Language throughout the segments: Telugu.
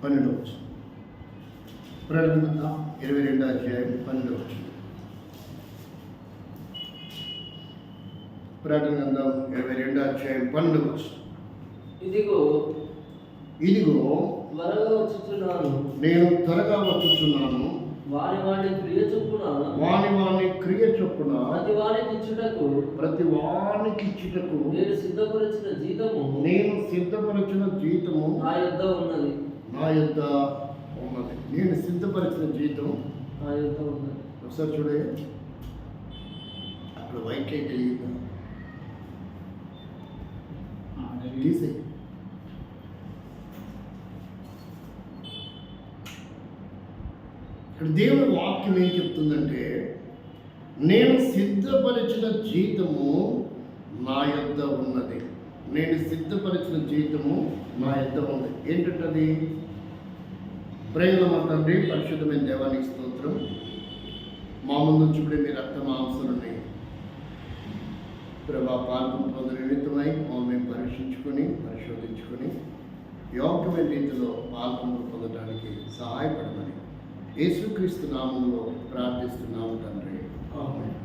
12వ వచనం. ప్రకటన 22వ అధ్యాయం 12వ వచనం. ప్రకటన గ్రంథం 22వ అధ్యాయం 12వ వచనం. ఇదిగో త్వరగా వచ్చుచున్నాను, నేను త్వరగా వచ్చుచున్నాను, వాని క్రియ చొప్పున ప్రతి వానికి ఇచ్చుటకు నేను సిద్ధపరిచిన జీతము నా యొద్ద ఉన్నది. నేను సిద్ధపరిచిన జీతం నా యొద్ద ఉన్నది. ఒకసారి చూడండి, అక్కడ వైట్ లైట్ తెలియదు తీసే. ఇక్కడ దేవుని వాక్యం ఏం చెప్తుందంటే, నేను సిద్ధపరిచిన జీతము నా యొద్ద ఉన్నది. నేను సిద్ధపరిచిన జీతము నా యొద్ద ఉంది. ఏంటంటది? ప్రేమ తండ్రి, పరిశుద్ధమైన దేవానికి స్తోత్రం. మా ముందు చూడే మీ రక్త మాంసాలని ప్రభా పాల్గొన పొందిన నిమిత్తమై మమ్మల్ని పరీక్షించుకొని పరిశోధించుకొని యోగ్యమైన రీతిలో పాల్గొన పొందడానికి సహాయపడమని యేసుక్రీస్తు నామంలో ప్రార్థిస్తున్నాము తండ్రి, ఆమేన్.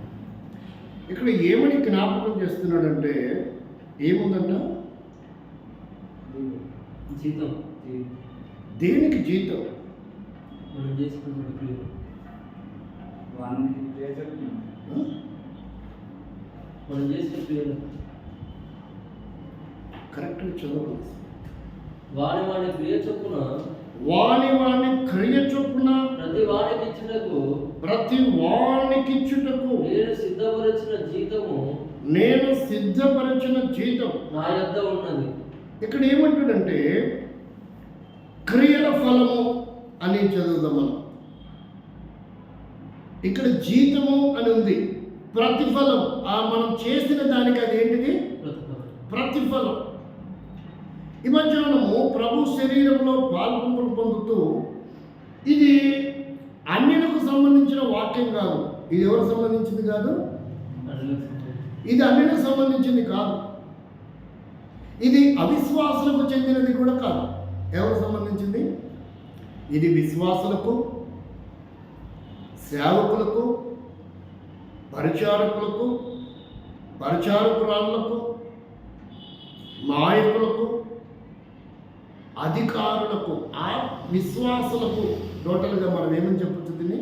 ఇక్కడ ఏమని జ్ఞాపకం చేస్తున్నాడంటే, ఏముందంట? జీతం. దేనికి జీతం? మనం చేసుకున్న క్రియ. మనం చేసే క్రియలు కరెక్ట్గా చదవాలి. వాని క్రియ చొప్పున ప్రతి వానికి ఇచ్చుటకు నేను సిద్ధపరిచిన జీతం నా యొద్ద ఉన్నది. ఇక్కడ ఏమంటాడంటే, క్రియల ఫలము అని చదువుదాం మనం. ఇక్కడ జీతము అని ఉంది, ప్రతిఫలం. మనం చేసిన దానికి అది ఏంటిది? ప్రతిఫలం. ఈ మధ్యాహ్నము ప్రభు శరీరంలో పాల్గొంపులు పొందుతూ, ఇది అన్యులకు సంబంధించిన వాక్యం కాదు. ఇది ఎవరికి సంబంధించింది కాదు? ఇది అన్యులకు సంబంధించింది కాదు. ఇది అవిశ్వాసులకు చెందినది కూడా కాదు. ఎవరికి సంబంధించింది? ఇది విశ్వాసులకు, సేవకులకు, పరిచారకురాళ్లకు, నాయకులకు, అధికారులకు, ఆ విశ్వాసులకు, టోటల్గా మనం ఏమని చెప్పచ్చు? దీన్ని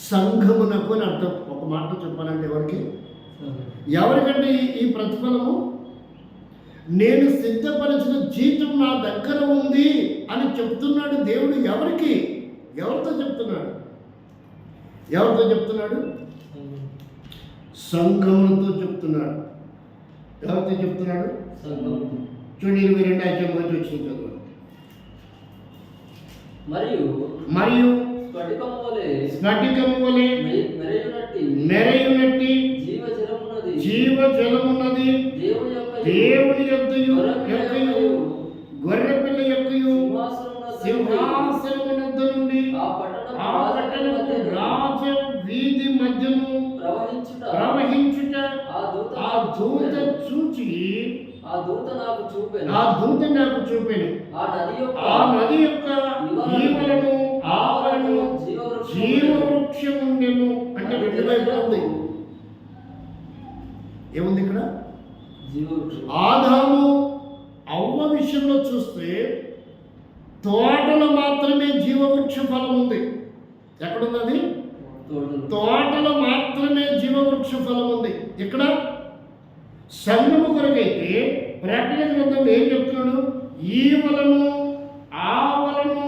సంఘమునకు అని అర్థం. ఒక మాట చెప్పాలంటే ఎవరికంటే ఈ ప్రతిఫలము? నేను సిద్ధపరిచిన జీతం నా దగ్గర ఉంది అని చెప్తున్నాడు దేవుడు. ఎవరికి? ఎవరితో చెప్తున్నాడు? సంఘములతో చెప్తున్నాడు. ఎవరితో చెప్తున్నాడు? చూడండి, 22 అధ్యాయం మొదటి వచ్చిన చదువు. మరియు స్ఫటికము వలె మెరయునట్టి జీవజలమున్నది. దేవుని యొక్కయు గొర్రెపిల్ల యొక్కయు సింహాసనమునొద్ద నుండి ఆ పట్టణపు రాజ వీధి మధ్యను ప్రవహించుట ఆ దూత చూచి ఆ దూత నాకు చూపెను. ఆ నది యొక్క ఈవలను ఆవలను జీవవృక్షముండెను. అంటే రెండు వైపులా ఉంది. ఏముంది ఇక్కడ? ఆదాము అవ్వ విషయంలో చూస్తే తోటలో మాత్రమే జీవవృక్ష ఫలం ఉంది. ఎక్కడున్నది? తోటలో మాత్రమే జీవవృక్ష ఫలం ఉంది. ఇక్కడ సంఘము కొరకైతే ప్రకటన గ్రంథంలో ఏం చెప్తున్నాడు? ఈవలను ఆవలను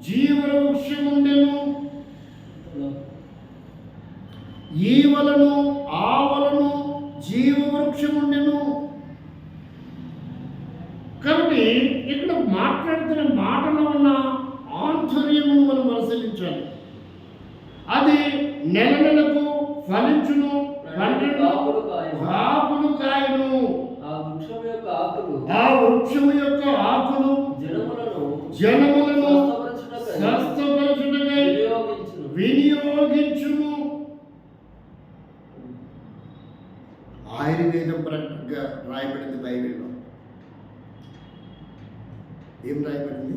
జీవవృక్షముండెను. ఈవలను ఆవలను జీవవృక్షముండెను. కాబట్టి ఇక్కడ మాట్లాడుతున్న మాటలో ఉన్న ఆంతర్యమును మనం పరిశీలించాలి. అది నెల నెలకు ఫలించును, కాపులు కాయను. ఆ వృక్షము యొక్క ఆకులు జనములను స్వస్థపరచుటకై వినియోగించును. ఆయుర్వేదం ప్రకటనగా రాయబడింది బైబిల్లో. ఏం రాయబడింది?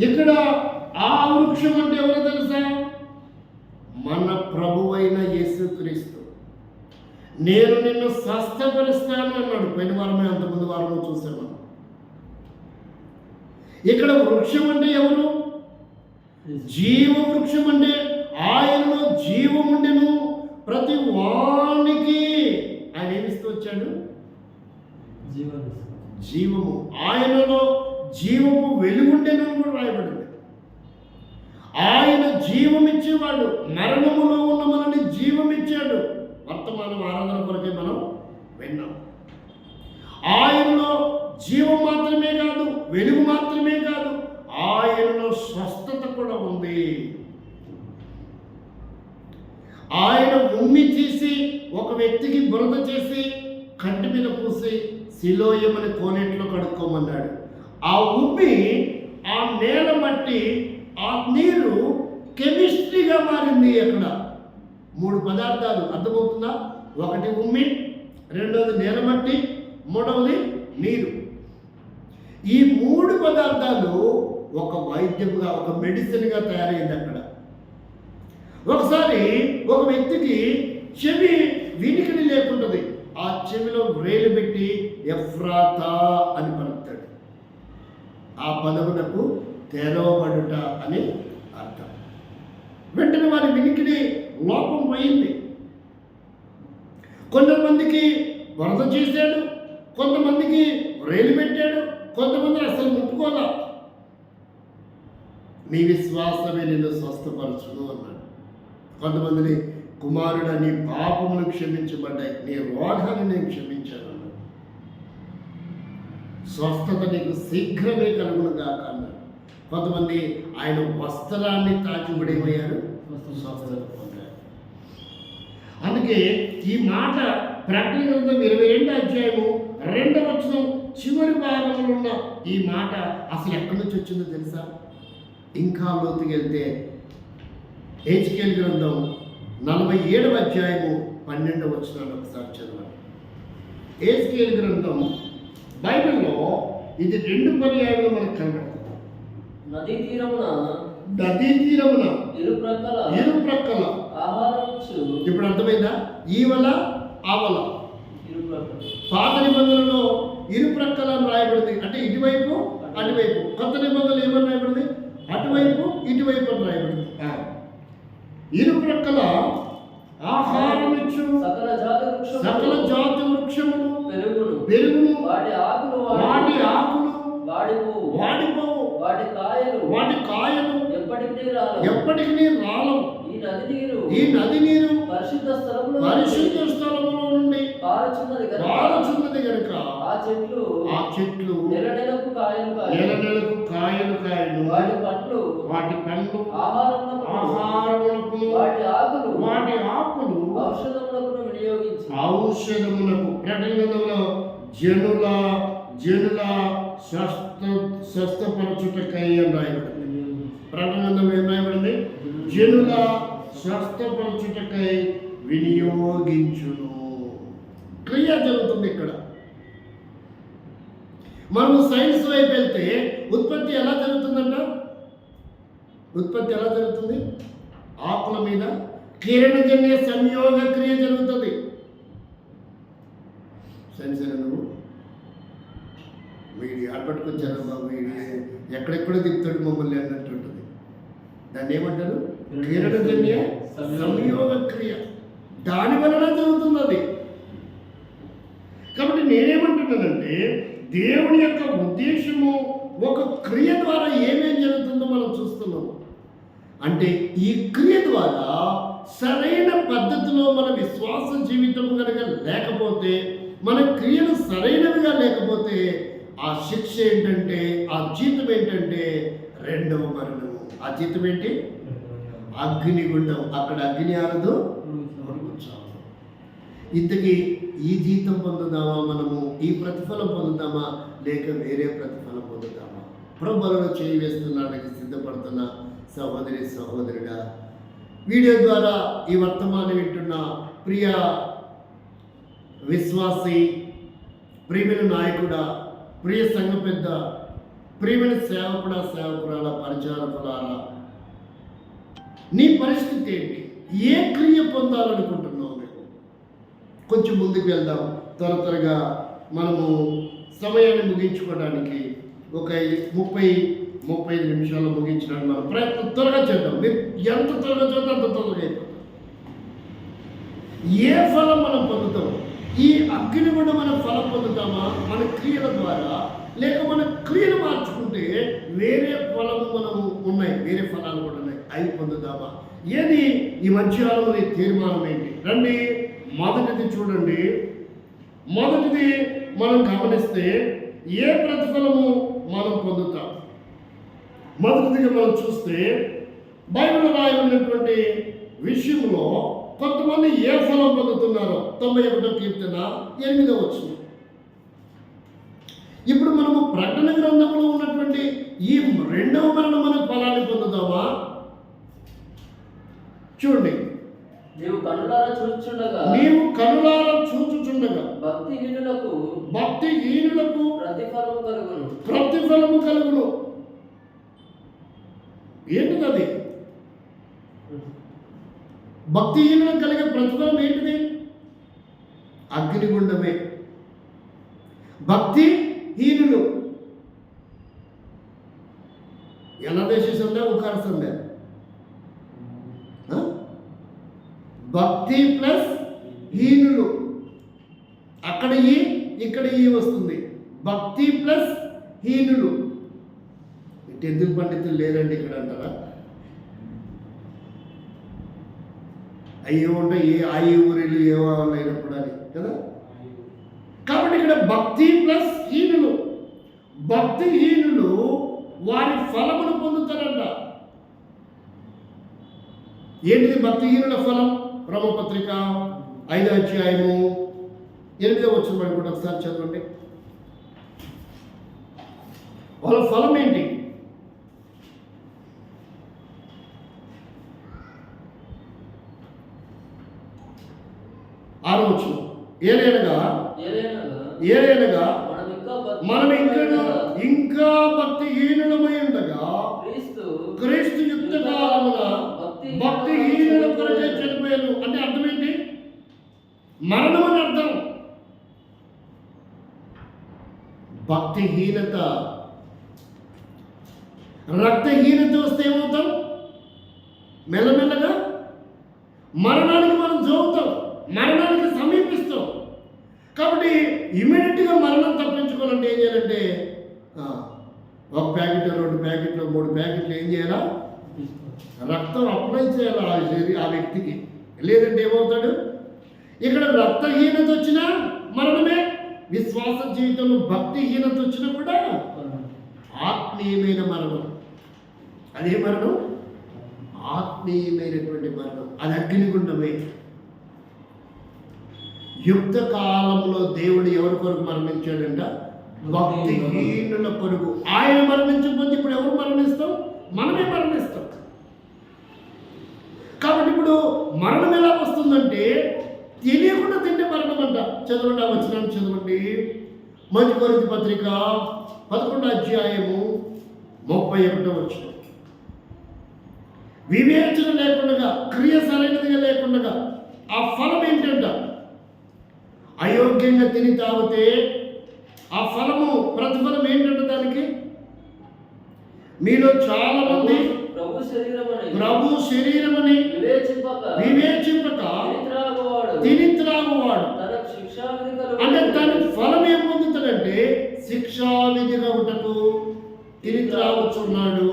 ఇక్కడ ఆ వృక్షం అంటే ఎవరో తెలుసా? మన ప్రభువైన యేసుక్రీస్తు. నేను నిన్ను స్వస్థపరుస్తాను అన్నాడు. పోయిన వారమే, అంతకుముందు వారము చూసాం మనం. ఇక్కడ వృక్షం అంటే ఎవరు? జీవ వృక్షం అంటే ఆయనలో జీవముండెను, ప్రతి వానికి ఆయన ఏమిస్తూ వచ్చాడు? జీవము. ఆయనలో జీవము వెలుగుండెను అని కూడా రాయబడింది. ఆయన జీవమిచ్చేవాడు. మరణములో ఉన్న మనల్ని జీవమిచ్చాడు. వర్తమానం ఆరాధన కొరకే మనం విన్నాం. ఆయనలో జీవం మాత్రమే కాదు, వెలుగు మాత్రమే కాదు, ఆయనలో స్వస్థత కూడా ఉంది. ఆయన ఉమ్మి తీసి ఒక వ్యక్తికి బురద చేసి కంటి మీద పూసి సిలోయమని కోనేట్లో కడుక్కోమన్నాడు. ఆ ఉమ్మి, ఆ నేల మట్టి, ఆ నీరు కెమిస్ట్రీగా మారింది. అక్కడ 3 పదార్థాలు, అర్థమవుతుందా? ఒకటి ఉమ్మి, రెండవది నేల మట్టి, మూడవది నీరు. ఈ 3 పదార్థాలు ఒక వైద్యంగా, ఒక మెడిసిన్గా తయారైంది అక్కడ. ఒకసారి ఒక వ్యక్తికి చెవి వినికిడి లేకుంటుంది. ఆ చెవిలో వేలు పెట్టి ఎఫ్రాతా అని పలుకుతాడు. ఆ పదవునకు తెరవబడుట అని అర్థం. వెంటనే వారి వినికిడి లోపం పోయింది. కొంతమందికి వరద చేశాడు, కొంతమందికి రేలు పెట్టాడు, కొంతమంది అసలు ముట్టుకోలే. నీ విశ్వాసమే నిన్ను స్వస్థపరచును అన్నాడు. కొంతమందిని కుమారుడు నీ పాపములు క్షమించబడ్డాయి, నీ రోగాన్ని నేను క్షమించాను అన్నాడు. స్వస్థత నీకు శీఘ్రమే కలుగును గాక అన్నాడు. కొంతమంది ఆయన వస్త్రాన్ని తాకిబడేమయ్యారు, స్వస్థత పొందారు. అందుకే ఈ మాట ప్రకటన గ్రంథం 22వ అధ్యాయము 2వ వచనం చివరి భాగంలో ఉన్న ఈ మాట అసలు ఎక్కడి నుంచి వచ్చిందో తెలుసా? ఇంకా లోతుకి వెళ్తే హెజ్కేలు గ్రంథం 47వ అధ్యాయము 12వ వచనాన్ని ఒకసారి చదవండి. హెజ్కేలు గ్రంథం బైబిల్లో ఇది 2 పర్యాయాలు మనకు కనబడుతుంది. నదీ తీరమున ఇరుప్రక్కల ఆహారమిచ్చు. ఇప్పుడు అర్థమైందా? ఈవల ఆవల. పాత నిబంధనలో ఇరుప్రక్కల అని రాయబడింది, అంటే ఇటువైపు అటువైపు. కొత్త నిబంధనలు ఏమని రాయబడింది? అటువైపు ఇటువైపు అని రాయబడింది. ఇరుప్రక్కల ఆహారమిచ్చు సకల జాతి వృక్షములు పెరుగును, వాటి ఆకులు వాడిపోవు, వాటి కాయలు ఎప్పటికీ రాలవు. ఈ నది నీరు పరిశుద్ధ స్థలములో నుండి పారుచున్నది కనుక ఆ చెట్లు నెల నెలకు కాయలు వాటి పండ్లు ఆహారములకు వాటి ఆకులు ఔషధములకు. ప్రకటనలో జనుల స్వస్థపరచుటకై అని రాయబడింది. ప్రకటనలో ఏం రాయబడింది? జనుల స్వస్థపరచుటకై వినియోగించును. క్రియ జరుగుతుంది ఇక్కడ. మనం సైన్స్ వైపు వెళ్తే ఉత్పత్తి ఎలా జరుగుతుందంట? ఉత్పత్తి ఎలా జరుగుతుంది? ఆకుల మీద కిరణజన్య సంయోగ క్రియ జరుగుతుంది. సైన్స్ నువ్వు వీడి ఆటపట్టుకొచ్చారు బాబు, వీడి ఎక్కడెక్కడో తిప్పుతాడు మమ్మల్ని అన్నట్టు ఉంటుంది. దాన్ని ఏమంటారు? కిరణజన్య సంయోగ క్రియ. దాని వలన జరుగుతుంది అది. కాబట్టి నేనేమంటున్నానంటే, దేవుని యొక్క ఉద్దేశము ఒక క్రియ ద్వారా ఏమేం జరుగుతుందో మనం చూస్తున్నాం. అంటే ఈ క్రియ ద్వారా సరైన పద్ధతిలో మన విశ్వాస జీవితం కనుక లేకపోతే, మన క్రియలు సరైనవిగా లేకపోతే, ఆ శిక్ష ఏంటంటే, ఆ జీతం ఏంటంటే రెండవ మరణము. ఆ జీతం ఏంటి? అగ్నిగుండం. అక్కడ అగ్ని ఆరదు, ఇంతకీ ఈ జీతం పొందుదామా మనము? ఈ ప్రతిఫలం పొందుతామా, లేక వేరే ప్రతిఫలం పొందుతామా? ప్రభువులో చేయి వేస్తున్నానికి సిద్ధపడుతున్న సహోదరి సహోదరుడా, వీడియో ద్వారా ఈ వర్తమానం వింటున్న ప్రియ విశ్వాసి, ప్రియమైన నాయకుడా, ప్రియ సంఘ పెద్ద, ప్రియమైన సేవకుడా, సేవకురాల, పరిచారకులారా, నీ పరిస్థితి ఏంటి? ఏ క్రియ పొందాలనుకుంటున్నావు నువ్వు? కొంచెం ముందుకు వెళ్దాం. త్వరగా మనము సమయాన్ని ముగించుకోవడానికి ఒక 30-35 నిమిషాలు ముగించడానికి మనం ప్రయత్నం త్వరగా చేద్దాం. మీరు ఎంత త్వరగా చేద్దాం అంత త్వరగా అయిపోతాం. ఏ ఫలం మనం పొందుతాం? ఈ అగ్ని కూడా మనం ఫలం పొందుతామా మన క్రియల ద్వారా, లేక మన క్రియలు మార్చుకుంటే వేరే ఫలము మనము ఉన్నాయి, వేరే ఫలాలు కూడా ఉన్నాయి, అవి పొందుతామా? ఏది ఈ మధ్యాహ్నం తీర్మానం ఏంటి? రండి, మొదటిది చూడండి. మొదటిది మనం గమనిస్తే ఏ ప్రతిఫలము మనం పొందుతాం? మొదటిదిగా మనం చూస్తే బైబిల్ రాయబడినటువంటి విషయంలో కొంతమంది ఏ ఫలం పొందుతున్నారో 91వ కీర్తన 8వ వచనం. ఇప్పుడు మనము ప్రకటన గ్రంథంలో ఉన్నటువంటి ఈ రెండవ మరణం అనే ఫలాన్ని పొందుతామా? చూడండి, నీవు కనులారా చూచుచుండగా భక్తిహీనులకు ప్రతిఫలము కలుగును. ఏంటిది అది? భక్తిహీనులకు కలిగే ప్రతిఫలం ఏంటిది? అగ్నిగుండమే. భక్తిహీనులు ఎలా దేశంలో ఉకార సందే భక్తి ప్లస్ హీనులు, అక్కడ ఇక్కడ వస్తుంది. భక్తి ప్లస్ హీనులు. టెన్త్ పండితులు లేరండి ఇక్కడ అంటారా? అయ్యే ఉంటాయి, ఏ ఊరిలు ఏవో అయినప్పుడు అని కదా. కాబట్టి ఇక్కడ భక్తి ప్లస్ హీనులు. భక్తిహీనులు వారి ఫలమును పొందుతారంట. ఏంటిది భక్తిహీనుల ఫలం? రోమపత్రిక 5వ అధ్యాయము 8వ వచనం అనుకుంటే ఒకసారి చదవండి. వాళ్ళ ఫలం ఏంటి? ఆరో వచనం. ఏలైనగా మనం ఇంకా భక్తిహీనులమై ఉండగా క్రీస్తు యుక్త కాలమున భక్తిహీనుల కొరకే చనిపోయాను. అంటే అర్థం ఏంటి? మరణం అని అర్థం. భక్తిహీనత, రక్తహీనత వస్తే ఏమవుతాం? మెల్లమెల్లగా మరణానికి మనం జోగుతాం, మరణానికి సమీపిస్తాం. కాబట్టి ఇమీడియట్గా మరణం తప్పించుకోవాలంటే ఏం చేయాలంటే 1 ప్యాకెట్, 2 ప్యాకెట్లు, 3 ప్యాకెట్లు ఏం చేయాలా? రక్తం అప్లై చేయాలి ఆ వ్యక్తికి. లేదంటే ఏమవుతాడు? ఇక్కడ రక్తహీనత వచ్చినా మరణమే. విశ్వాస జీవితంలో భక్తిహీనత వచ్చినా కూడా ఆత్మీయమైన మరణం. అదే మరణం, ఆత్మీయమైనటువంటి మరణం. అది అగ్నిగుండమే. యుక్త కాలంలో దేవుడు ఎవరి కొరకు మరణించాడంట? భక్తిహీనుల కొరకు. ఆయన మరణించకపోతే ఇప్పుడు ఎవరు మరణిస్తాం? మనమే మరణిస్తాం. కాబట్టి ఇప్పుడు మరణం ఎలా వస్తుందంటే తెలియకుండా తింటే మరణం అంట. చదవండి, ఆ వచనాన్ని చదవండి. 1 కొరింథీ పత్రిక 11వ అధ్యాయము 31వ వచనం. వివేచన లేకుండా, క్రియ సరైనదిగా లేకుండా ఆ ఫలం ఏంటంట? అయోగ్యంగా తిని తాగితే ఆ ఫలము, ప్రతిఫలం ఏంటంటే దానికి మీలో చాలా మంది ప్రభు శరీరమని వివేచింపక తిని త్రాగువాడు. అంటే దాని ఫలం ఏం పొందుతాడంటే శిక్షావిధిగా ఉంటకు తిని త్రాగుచున్నాడు.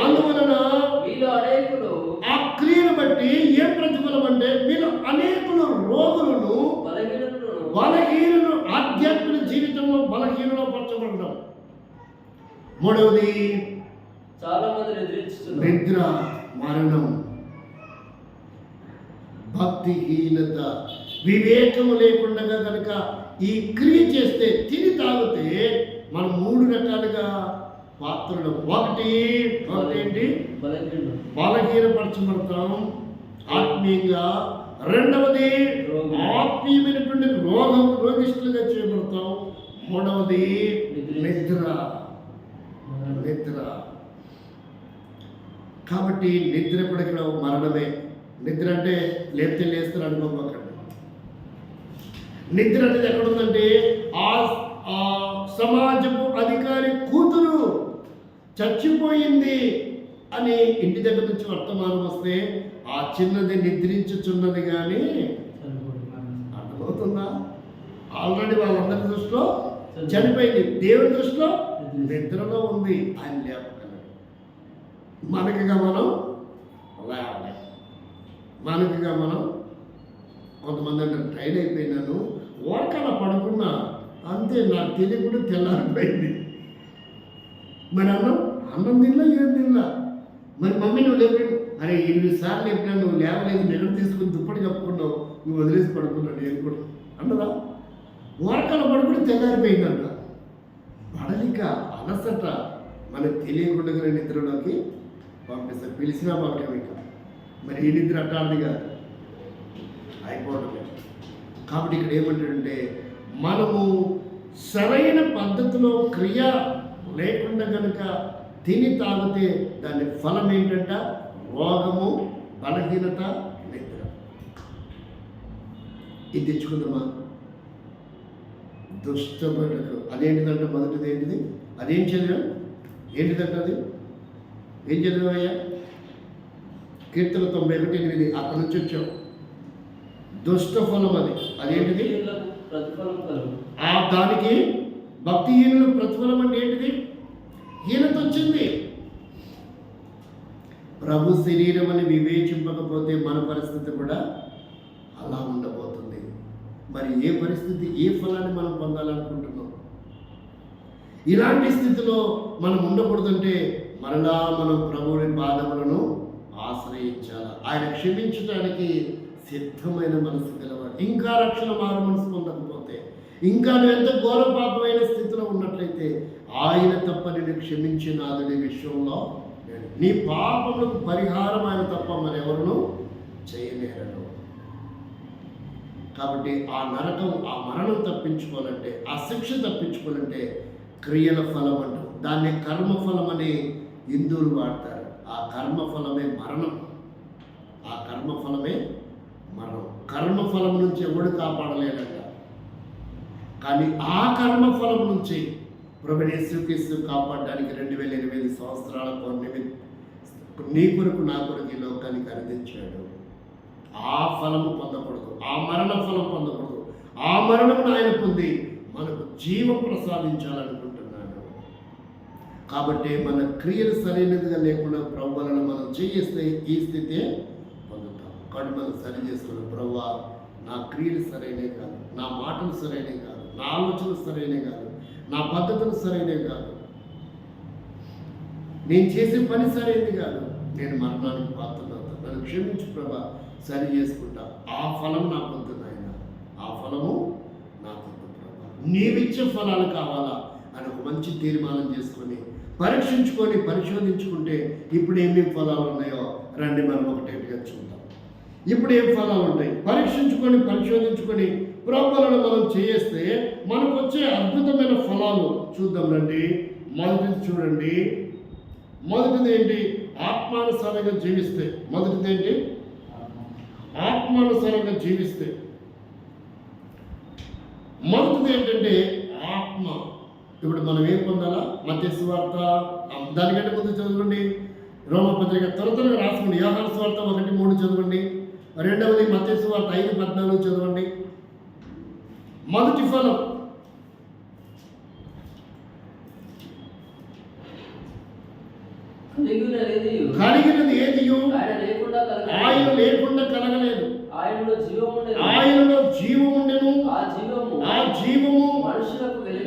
అందువలన ఆ క్రియను బట్టి ఏం ప్రతిఫలం అంటే మీలో అనేకులు రోగులను, బలహీనులు, ఆధ్యాత్మిక జీవితంలో బలహీనలో పరచబడడం. మూడవది చాలా మంది నిద్ర, మరణం, భక్తిహీనత, వివేకము లేకుండా కనుక ఈ క్రియ చేస్తే, తిని తాగితే మనం 3 రకాలుగా పాత్రలు. ఒకటి ఏంటి? బలహీనపరచబడతాం ఆత్మీయంగా. రెండవది ఆత్మీయమైనటువంటి రోగిష్ఠులుగా చేయబడతాం. మూడవది నిద్ర. కాబట్టి నిద్ర కూడా ఇక్కడ మరణమే. నిద్ర అంటే లేపితే లేస్తారు అనుకోకండి. నిద్ర అనేది ఎక్కడుందంటే ఆ సమాజపు అధికారి కూతురు చచ్చిపోయింది అని ఇంటి దగ్గర నుంచి వర్తమానం వస్తే ఆ చిన్నది నిద్రించుచున్నది కానీ అర్థమవుతుందా? ఆల్రెడీ వాళ్ళందరి దృష్టిలో చనిపోయింది, దేవుని దృష్టిలో నిద్రలో ఉంది. ఆయన లేపగలడు. మనకిగా మనం లేవాలి. మనకిగా మనం కొంతమంది అంటే ట్రైన్ అయిపోయినాను, ఓరకలా పడుకున్నా అంతే, నాకు తెలియకుండా తెల్లారిపోయింది. మరి అన్నం తిన్నా ఏం తిన్నా. మరి మమ్మీ నువ్వు లేపి, అరే 8 సార్లు లేపినా నువ్వు లేవలేదు, నిద్ర తీసుకుని దుప్పటి కప్పుకున్నావు, నువ్వు వదిలేసి పడుకున్నావు నేను కూడా అంటదా? ఓరకల పడుకుని తెల్లారిపోయిందంట. పడలిక అలసట మనకు తెలియకుండా నిద్రలోకి పంపిస్తారు. పిలిచినా పలకమిక. మరి ఈ నిద్ర అట్టాడిది కాదు, అయిపోవడమే. కాబట్టి ఇక్కడ ఏమంటాడంటే మనము సరైన పద్ధతిలో క్రియ లేకుండా కనుక తిని తాగితే దాని ఫలం ఏంటంట? రోగము, బలహీనత, నిద్ర. ఇది తెచ్చుకుందామా? దుష్టబడులకు అదేంటిదంట? మొదటిది ఏంటిది? అదేం చదివాం? ఏంటిదంట అది? ఏం చదివాయ్యా? కీర్తన 91:8. అక్కడి నుంచి వచ్చాం. దుష్ట ఫలం అదేంటిది? దానికి భక్తిహీనులు ప్రతిఫలం అంటే ఏంటిది? హీనత వచ్చింది. ప్రభు శరీరం అని వివేచింపకపోతే మన పరిస్థితి కూడా అలా ఉండబోతుంది. మరి ఏ పరిస్థితి, ఏ ఫలాన్ని మనం పొందాలనుకుంటున్నాం? ఇలాంటి స్థితిలో మనం ఉండకూడదంటే మరలా మనం ప్రభువుని పాదములను ఆశ్రయించాలి. ఆయన క్షమించడానికి సిద్ధమైన మనసు గలవాడు. ఇంకా రక్షణ మారు మనసు పొందకపోతే, ఇంకా నువ్వు ఎంత ఘోర పాపమైన స్థితిలో ఉన్నట్లయితే ఆయన తప్ప నేను క్షమించినాదని విషయంలో నీ పాపములకు పరిహారం ఆయన తప్ప మరెవరును చేయలేరను. కాబట్టి ఆ నరకం, ఆ మరణం తప్పించుకోవాలంటే, ఆ శిక్ష తప్పించుకోవాలంటే క్రియల ఫలం అంటారు. దాన్ని కర్మఫలం అని హిందువులు వాడతారు. ఆ కర్మఫలమే మరణం. ఆ కర్మఫలమే మరణం. కర్మఫలం నుంచి ఎవడు కాపాడలేదంట. కానీ ఆ కర్మఫలం నుంచి ప్రభువైన యేసుక్రీస్తు కాపాడడానికి 2008 సంవత్సరాల నీ కొరకు నా కొరకు ఈ లోకానికి అందించాడు. ఆ ఫలము పొందకూడదు, ఆ మరణ ఫలం పొందకూడదు. ఆ మరణమును ఆయన పొంది మనకు జీవం ప్రసాదించాలనుకుంటున్నాడు. కాబట్టి మన క్రియలు సరైనదిగా లేకుండా ప్రభు వలన మనం చేస్తే ఈ స్థితే పొందుతాం. కాబట్టి మనం సరి చేసుకున్నాం. ప్రభువా, నా క్రియలు సరైనవి కాదు, నా మాటలు సరైనవి కాదు, నా ఆలోచనలు సరైనవి కాదు, నా పద్ధతులు సరైనవి కాదు, నేను చేసే పని సరైనది కాదు, నేను మరణానికి పాత్రనవుతాను, నన్ను క్షమించు ప్రభా, సరి చేసుకుంటా. ఆ ఫలం నాకు వద్దు నాయన, ఆ ఫలము నాకు వద్దు ప్రభా, నీవిచ్చే ఫలాలు కావాలా అని ఒక మంచి తీర్మానం చేసుకొని పరీక్షించుకొని పరిశోధించుకుంటే ఇప్పుడు ఏమేమి ఫలాలు ఉన్నాయో రండి మనం ఒకటేటిగా చూద్దాం. ఇప్పుడు ఏం ఫలాలు ఉంటాయి పరీక్షించుకొని పరిశోధించుకొని ప్రభువులను మనం చేస్తే మనకు వచ్చే అద్భుతమైన ఫలాలు చూద్దాం రండి. మొదటిది చూడండి. మొదటిది ఏంటి? ఆత్మానుసారంగా జీవిస్తే. మొదటిది ఏంటి? ఆత్మానుసారంగా జీవిస్తే. మొదటిది ఏంటంటే ఆత్మ. ఇప్పుడు మనం ఏం పొందాలా? మత్తయి సువార్త, దానికంటే ముందు చదవండి రోమపత్రిక, త్వరగా రాసుకోండి. యోహాను సువార్త 1:3 చదవండి. రెండవది మత్తయి సువార్త 5:14 చదవండి. మొదటి ఫలం కలిగినది ఏదియు ఆయన లేకుండా కలగలేదు. ఆయనలో జీవముండెను, ఆ జీవము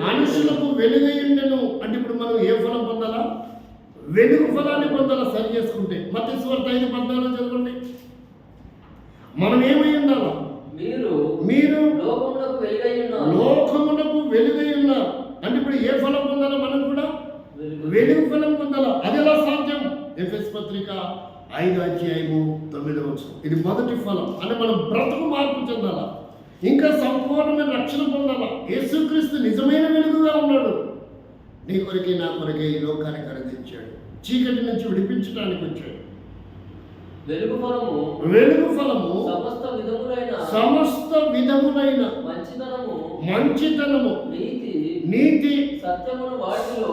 మనుషులకు వెలుగయుండెను. అంటే ఇప్పుడు మనం ఏ ఫలం పొందాలా? వెలుగు ఫలాన్ని పొందాలా సరి చేసుకుంటే. మత్తయి సువార్త 5:14 చదవండి. మనం ఏమై ఉండాలా? మీరు లోకమునకు వెలుగై ఉన్నారు. అంటే ఇప్పుడు ఏ ఫలం పొందాలా? మనం కూడా వెలుగు ఫలం పొందాలా. అది ఎలా సాధ్యం? ఎఫెసు పత్రిక 5:9. ఇది మొదటి ఫలం. అంటే మనం బ్రతుకు మార్పు చెందాలా, ఇంకా సంపూర్ణమైన రక్షణ పొందాలా. యేసుక్రీస్తు నిజమైన వెలుగుగా ఉన్నాడు. నీ కొరకే నా కొరకే ఈ లోకానికి అనుదించాడు. చీకటి నుంచి విడిపించడానికి వచ్చాడు. వెలుగు ఫలము వెలుగు ఫలము సమస్త విధములైన మంచితనము నీతి సత్యమును వాటిలో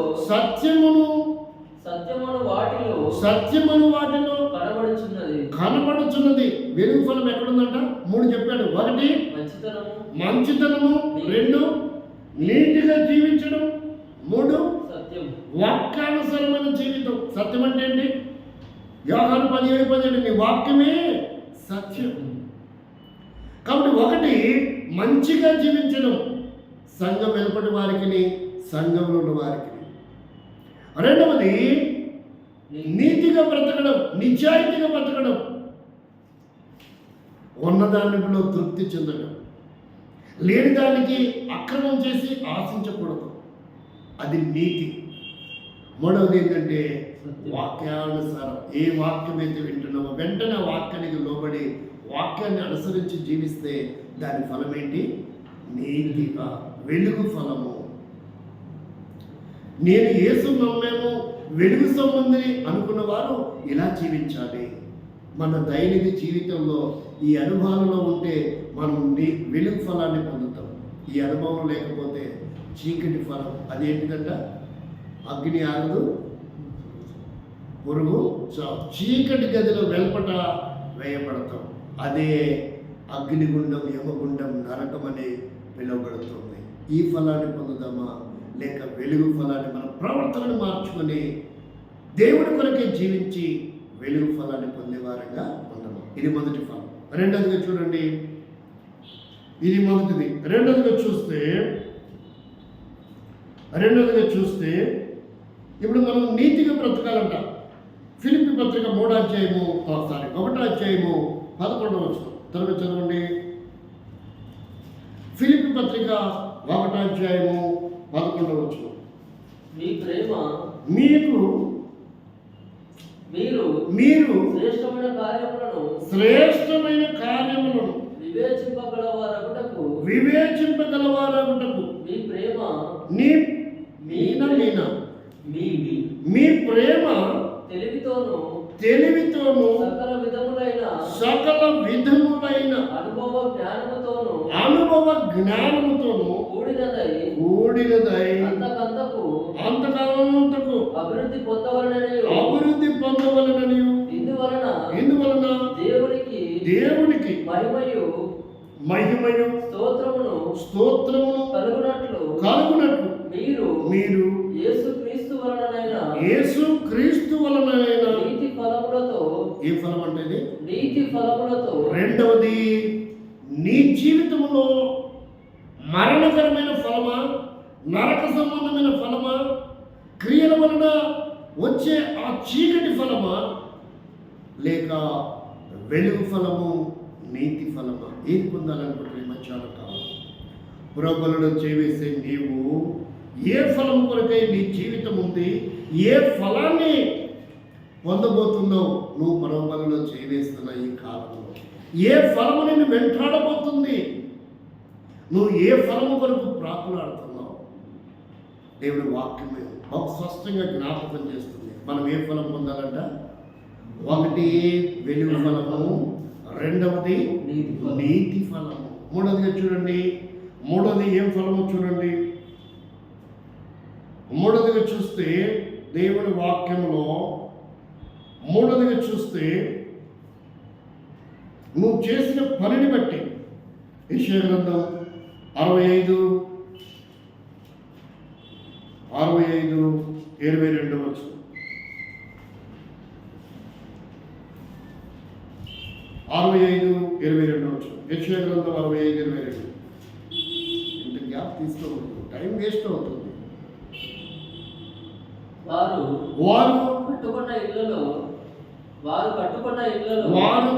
కనబడుచున్నది. వెలుగు ఫలం ఎక్కడుందంట? 3 చెప్పాడు. 1 మంచితనము, 2 నీతిగా జీవించడం, 3 వాక్యానుసారమైన జీవితం. సత్యం అంటే ఏంటి? యోహాను 17:17 నీ వాక్యమే సత్యం. కాబట్టి 1 మంచిగా జీవించడం, సంఘం వెలుపటి వారికి, సంఘంలో ఉన్న వారికి. 2వది నీతిగా బ్రతకడం, నిజాయితీగా బ్రతకడం, ఉన్నదానిలో తృప్తి చెందడం, లేని దానికి అక్రమం చేసి ఆశించకూడదు. అది నీతి. 3వది ఏంటంటే వాక్యానుసారం. ఏ వాక్యం అయితే వింటున్నామో వెంటనే వాక్యానికి లోబడి వాక్యాన్ని అనుసరించి జీవిస్తే దాని ఫలం ఏంటి? నీతిగా వెలుగు ఫలము. నేను యేసు నమ్మాను, వెలుగు సంబంధిని అనుకున్న వారు ఇలా జీవించాలి. మన దైనిక జీవితంలో ఈ అనుభవంలో ఉంటే మనం వెలుగు ఫలాన్ని పొందుతాం. ఈ అనుభవం లేకపోతే చీకటి ఫలం. అదేంటిదంట? అగ్ని ఆగదు, పురుగు చావు. చీకటి గదిలో వెల్పట వేయబడతాం. అదే అగ్నిగుండం, యమగుండం, నరకం అని పిలువబడుతుంది. ఈ ఫలాన్ని పొందుదామా? లేక వెలుగు ఫలాన్ని మన ప్రవర్తనను మార్చుకొని దేవుడి కొరకే జీవించి వెలుగు ఫలాన్ని పొందేవారంగా ఉండము. ఇది మొదటి ఫలం. 2వదిగా చూడండి, ఇది మొదటిది. 2వదిగా చూస్తే ఇప్పుడు మనం నీతిగా బ్రతకాలంట. ఫిలిప్పీ పత్రిక 1వ అధ్యాయము 11వ వచనం త్వరగా చదవండి. ఫిలిప్పీ పత్రిక 1వ అధ్యాయము 11వ వచనం. మీరు శ్రేష్టమైన కార్యములను వివేచింపగలవారగుటకు మీ ప్రేమ తెలివితోను సకల విధములైన అనుభవ జ్ఞానముతోను కూడినదై అంతకంతకు అభివృద్ధి పొందవలనని ఇందువలన దేవునికి మహిమయు స్తోత్రమును కలుగునట్లు మీరు యేసుక్రీస్తు వలనైన ఏ ఫలం అంటే? నీతి ఫలములతో. 2వది నీ జీవితంలో మరణకరమైన ఫలమా, నరక సంబంధమైన ఫలమా, క్రియల వలన వచ్చే ఆ చీకటి ఫలమా, లేక వెలుగు ఫలము, నీతి ఫలమా? ఏది పొందాలనుకుంటే మధ్యాహ్నం కావాలి. పురోబలను చేవేసే నీవు ఏ ఫలం కొరకై నీ జీవితం ఉంది, ఏ ఫలాన్ని పొందబోతున్నావు? నువ్వు పరోబలలో చేవేస్తున్న ఈ కాలంలో ఏ ఫలము నిన్ను వెంటాడబోతుంది? నువ్వు ఏ ఫలము కొరకు ప్రాకులాడుతున్నావు? దేవుడి వాక్యమే బహు స్పష్టంగా జ్ఞాపకం చేస్తుంది. మనం ఏ ఫలం పొందాలంట? 1 వెలుగు ఫలము, 2వది నీతి ఫలము. 3వదిగా చూడండి. 3వది ఏం ఫలము చూడండి. 3వదిగా చూస్తే దేవుని వాక్యంలో 3వదిగా చూస్తే నువ్వు చేసిన పనిని బట్టి యెషయా గ్రంథం 65:22 వచ్చు. 65:22 వచ్చు. యెషయా గ్రంథం 65:22. ఇంత గ్యాప్ తీసుకోకూడదు, టైం వేస్ట్ అవుతుంది. వారు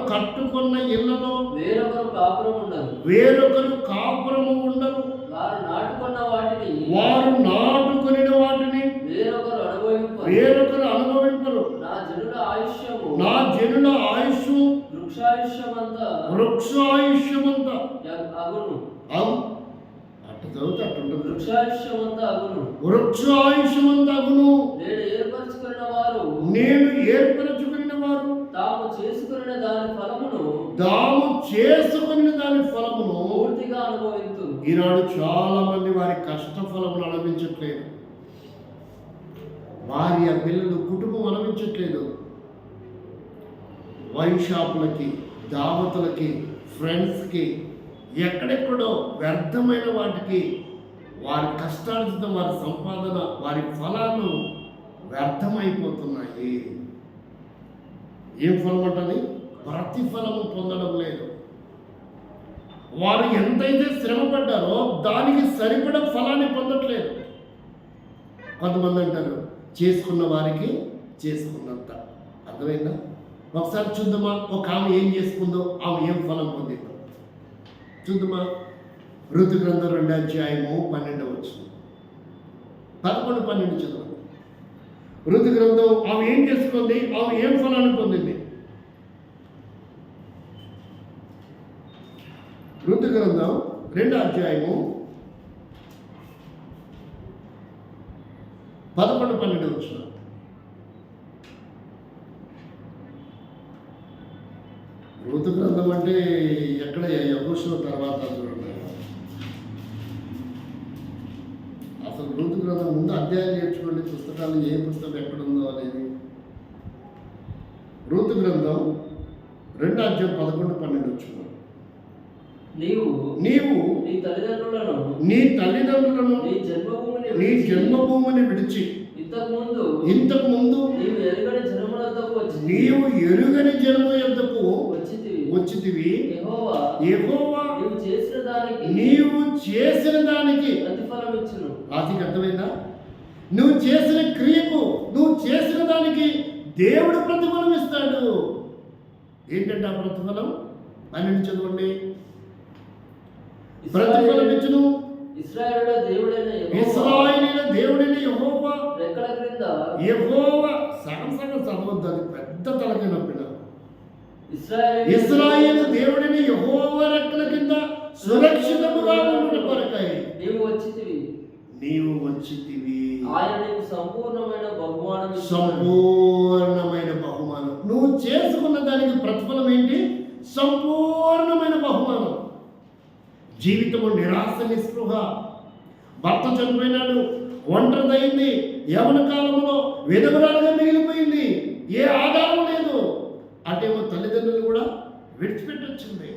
కట్టుకున్న ఇళ్లలో వేరొకరు కాపురము ఉండరు. వారు నాటుకొనిన వాటిని వేరొకరు అనుభవింపరు. నా జనుల ఆయుష్షు వృక్షాయుష్యమంతా అట చదివితే అట్టుంటుంది. వృక్షాయుష్యమంతా అగును. వృక్షాయుష్యమంతగును. నేను ఏర్పరచుకున్న వారు నేను ఏర్పరచుకున్న వారు తాము చేసుకున్న దాని ఫలమును పూర్తిగా అనుభవింతురు. ఈనాడు చాలా మంది వారి కష్ట ఫలమును అనుభవించట్లేదు. భార్య పిల్లలు కుటుంబం అనుభవించట్లేదు. వైన్ షాపులకి, దావతులకి, ఫ్రెండ్స్కి, ఎక్కడెక్కడో వ్యర్థమైన వాటికి వారి కష్టార్జితం, వారి సంపాదన, వారి ఫలాలు వ్యర్థమైపోతున్నాయి. ఏం ఫలం అంటది? ప్రతిఫలము పొందడం లేదు. వారు ఎంతైతే శ్రమ పడ్డారో దానికి సరిపడ ఫలాన్ని పొందట్లేదు. కొంతమంది అంటారు చేసుకున్న వారికి చేసుకున్నంత. అర్థమైందా? ఒకసారి చూద్దామా, ఒక ఆమె ఏం చేసుకుందో, ఆమె ఏం ఫలం పొందిందో చూద్దామా. ఋతు గ్రంథం 2:12 11-12 చదవండి. ఋతు గ్రంథం ఆమె ఏం చేసుకుంది, ఆమె ఏం ఫలాన్ని పొందింది. ఋతు గ్రంథం 2:11-12. ఋతు గ్రంథం అంటే ఎక్కడ యెహోషువ తర్వాత చూడండి. అసలు ఋతు గ్రంథం ముందు అధ్యాయం నేర్చుకోండి, పుస్తకాలు ఏ పుస్తకం ఎక్కడుందో అనేది. ఋతు గ్రంథం 2:11-12. నీవు నీ తల్లిదండ్రులను నీ జన్మభూమిని విడిచి ఇంతకు ముందు నీవు ఎరుగని జనము యొద్దకు వచ్చితివి. యెహోవా నీవు చేసిన దానికి ప్రతిఫలం ఇచ్చును. రాతికి అర్థమైందా? నువ్వు చేసిన క్రియకు, నువ్వు చేసిన దానికి దేవుడు ప్రతిఫలం ఇస్తాడు. ఏంటంటే ఆ ప్రతిఫలం? 12 చదవండి. ప్రతిఫలం ఇచ్చును. ఇశ్రాయేలుల దేవుడైన యెహోవా రెక్కల క్రింద. యెహోవా సగం చదవద్దు, అది పెద్ద తలకి నొప్పిన. ఇశ్రాయేలు దేవుడైన యెహోవా రెక్కల కింద సురక్షితముగా ఉండుట కొరకై నీవు వచ్చితివి. ఆయన నీకు సంపూర్ణమైన బహుమానం. నువ్వు చేసుకున్న దానికి ప్రతిఫలం ఏంటి? సంపూర్ణమైన బహుమానం. జీవితము నిరాశ, నిస్పృహ, భర్త చనిపోయినాడు, ఒంటరిదైంది, యవన కాలంలో విధవరాలుగా మిగిలిపోయింది, ఏ ఆధారం లేదు. అటేమో తల్లిదండ్రులు కూడా విడిచిపెట్టొచ్చింది.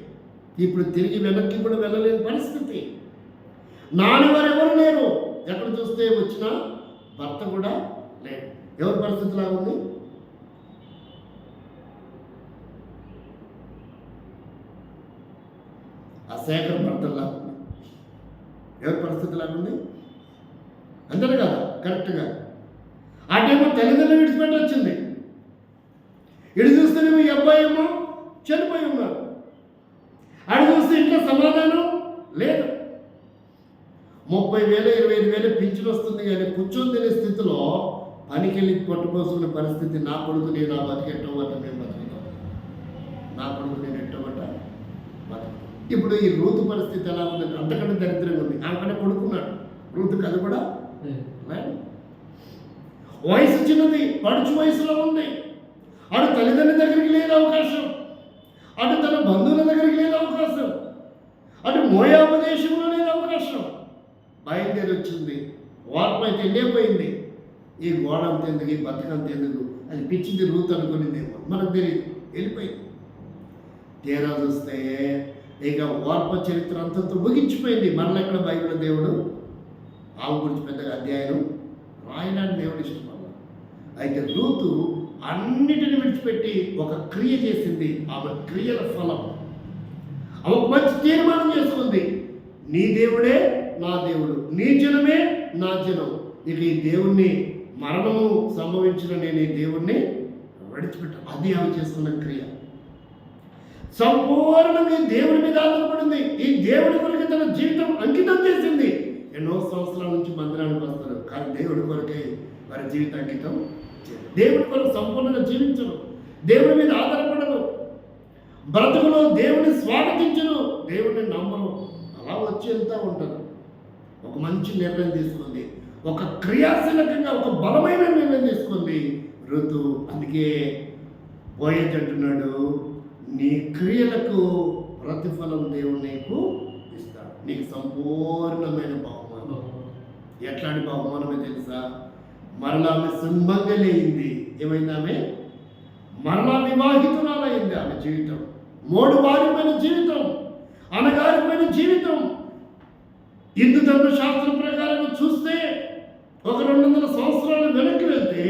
ఇప్పుడు తిరిగి వెనక్కి కూడా వెళ్ళలేని పరిస్థితి. నాన్నవారు ఎవరు లేరు. ఎక్కడ చూస్తే వచ్చిన భర్త కూడా లేడు. ఎవరి పరిస్థితి లాగా ఉంది? ఆ శేఖర్ భర్తలా ఉంది. ఎవరి పరిస్థితి లాగుంది? అంతే కదా, కరెక్ట్గా. అటేమో తల్లిదండ్రులు విడిచిపెట్టి వచ్చింది. ఇటు చూస్తేనేమో ఈ అబ్బాయి ఏమో చనిపోయి ఉన్నారు. అటు చూస్తే ఇంట్లో సమాధానం లేదు. 30,000 25,000 పింఛన్ వస్తుంది కానీ కూర్చొని తినే స్థితిలో పనికెళ్ళి పట్టుకోసుకునే పరిస్థితి. నా కొడుకు నేను ఆ బతికెట్టబట్ట మేము బతుకుతాం, నా కొడుకు నేను ఎట్టబట్ట బతుకు. ఇప్పుడు ఈ రూతు పరిస్థితి ఎలా ఉందంటే అంతకంటే దరిద్రంగా ఉంది. ఆమె కొడుకున్నాడు, రూతుకి అది కూడా వయసు చిన్నది, పడుచు వయసులో ఉంది. అటు తల్లిదండ్రుల దగ్గరికి లేదు అవకాశం, అటు తన బంధువుల దగ్గరికి లేదు అవకాశం, అటు మోయాబు దేశంలో లేదు అవకాశం. బయలుదేరి వచ్చింది. వార్పు అయితే వెళ్ళిపోయింది. ఈ గోడ అంత ఎందుకు, ఈ బతుకంత ఎందుకు, అది పిచ్చింది రూతు అనుకునిందేమో, మనకు తెలియదు. వెళ్ళిపోయింది. తీరా చూస్తే ఇక వార్ప చరిత్ర అంతతో ముగించిపోయింది. మరలా ఎక్కడ బైబిల్ దేవుడు ఆమె గురించి పెద్దగా అధ్యాయం రాయడానికి దేవుడు ఇష్టపడ. అయితే రూతు అన్నిటిని విడిచిపెట్టి ఒక క్రియ చేసింది. ఆమె క్రియల ఫలం. ఆమె మంచి తీర్మానం చేసుకుంది. నీ దేవుడే నా దేవుడు, నీ జనమే నా జనం. ఇక ఈ దేవుణ్ణి మరణము సంభవించిన నేను ఈ దేవుణ్ణి విడిచిపెట్టాను. అది ఆమె చేసుకున్న క్రియ. సంపూర్ణంగా దేవుడి మీద ఆధారపడింది. ఈ దేవుడి కొరకు తన జీవితం అంకితం చేసింది. ఎన్నో సంవత్సరాల నుంచి మందిరానికి వస్తారు, కానీ దేవుడి కొరకే వారి జీవితం అంకితం. దేవుడి కొరకు సంపూర్ణంగా జీవించరు, దేవుడి మీద ఆధారపడరు, బ్రతుకులో దేవుడిని స్వాగతించరు, దేవుడిని నమ్మరు. అలా వచ్చి వెళ్తూ ఉంటారు. ఒక మంచి నిర్ణయం తీసుకుంది, ఒక క్రియాశీలకంగా ఒక బలమైన నిర్ణయం తీసుకుంది ఋతు. అందుకే బోయజ్ అంటున్నాడు, నీ క్రియలకు ప్రతిఫలం దేవుడు నీకు ఇస్తాడు, నీకు సంపూర్ణమైన బహుమానం. ఎట్లాంటి బహుమానమే తెలుసా? మరలా ఆమె సుమంగళైంది. ఏమైంది? ఆమె మరలా వివాహితురాలైంది. ఆమె జీవితం మోడుబారిపోయిన జీవితం, అనగారిపోయిన జీవితం. హిందూ ధర్మశాస్త్రం ప్రకారం చూస్తే ఒక 200 సంవత్సరాలు వెనక్కి వెళ్తే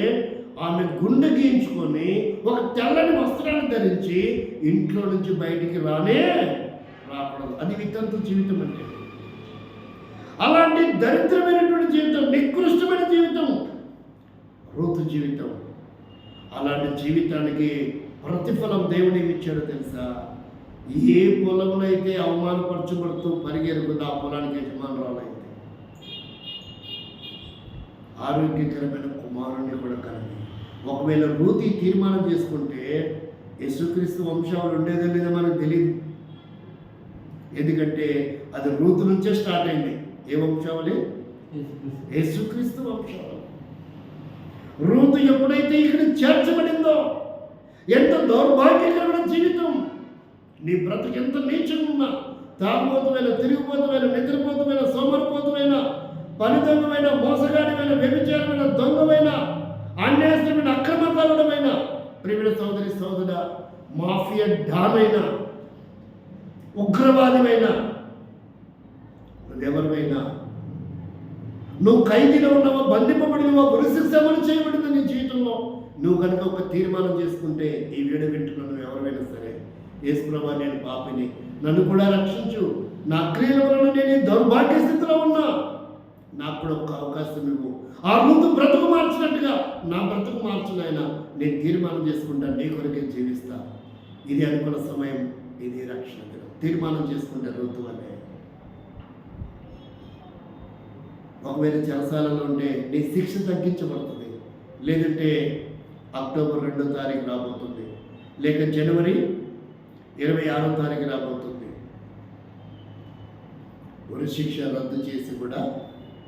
ఆమె గుండె గీయించుకొని ఒక తెల్లని వస్త్రాన్ని ధరించి ఇంట్లో నుంచి బయటికి రాకూడదు. అది వితంతు జీవితం అంటే. అలాంటి దరిద్రమైనటువంటి జీవితం, నికృష్టమైన జీవితం రూతు జీవితం. అలాంటి జీవితానికి ప్రతిఫలం దేవుడు ఏమి ఇచ్చాడో తెలుసా? ఏ పొలంలో అయితే అవమానపరచబడుతూ పరిగెరుగుతుందో ఆ పొలానికి యజమానురాలైంది. ఆరోగ్యకరమైన కుమారుణ్ణి కూడా కలండి. ఒకవేళ రూతు తీర్మానం చేసుకుంటే యేసుక్రీస్తు వంశావళి ఉండేదో లేదో మనకు తెలియదు. ఎందుకంటే అది రూతు నుంచే స్టార్ట్ అయింది. ఏ వంశావళి? యేసుక్రీస్తు వంశావళి. రూతు ఎప్పుడైతే ఇక్కడ చేర్చబడిందో, ఎంత దౌర్భాగ్యకరమైన జీవితం. నీ బ్రతుకు ఎంత నీచమున్నా, తాగుబోతుమైన, తిరిగిపోతుమైన, నిద్రపోతుమైన, సోమరిపోతుమైన, పనిదొంగమైన, మోసగాడిమైన, వ్యభిచారమైన, దొంగమైన, అన్యాయమైన, అక్రమకారుడమైన, ప్రియమైన సోదరి సోదర, మాఫియా డామైన, ఉగ్రవాదిమైన, నువ్వెవరివైనా, నువ్వు ఖైదీలో ఉన్నావా, బంధింపబడినవా, ఉరిశిక్ష అమలు చేయబడింది నీ జీవితంలో, నువ్వు కనుక ఒక తీర్మానం చేసుకుంటే, ఈ వీడియో వింటున్న నువ్వు ఎవరైనా సరే, యేసు ప్రభువా నేను పాపిని, నన్ను కూడా రక్షించు, నా క్రియల వలన నేను ఈ దౌర్భాగ్య స్థితిలో ఉన్నా, నాకు కూడా ఒక అవకాశం ఇవ్వు, ఆ ముందు బ్రతుకు మార్చినట్టుగా నా బ్రతుకు మార్చునైనా నేను తీర్మానం చేసుకుంటా, నీ కొరకే జీవిస్తా. ఇది అనుకున్న సమయం, ఇది రక్షణ దినం. తీర్మానం చేసుకుంటే ఋతు అనే. ఒకవేళ చెరసాలలో ఉంటే నీ శిక్ష తగ్గించబడుతుంది, లేదంటే అక్టోబర్ 2వ తారీఖు రాబోతుంది, లేక జనవరి 26వ తారీఖు రాబోతుంది. ఉరి శిక్ష రద్దు చేసి కూడా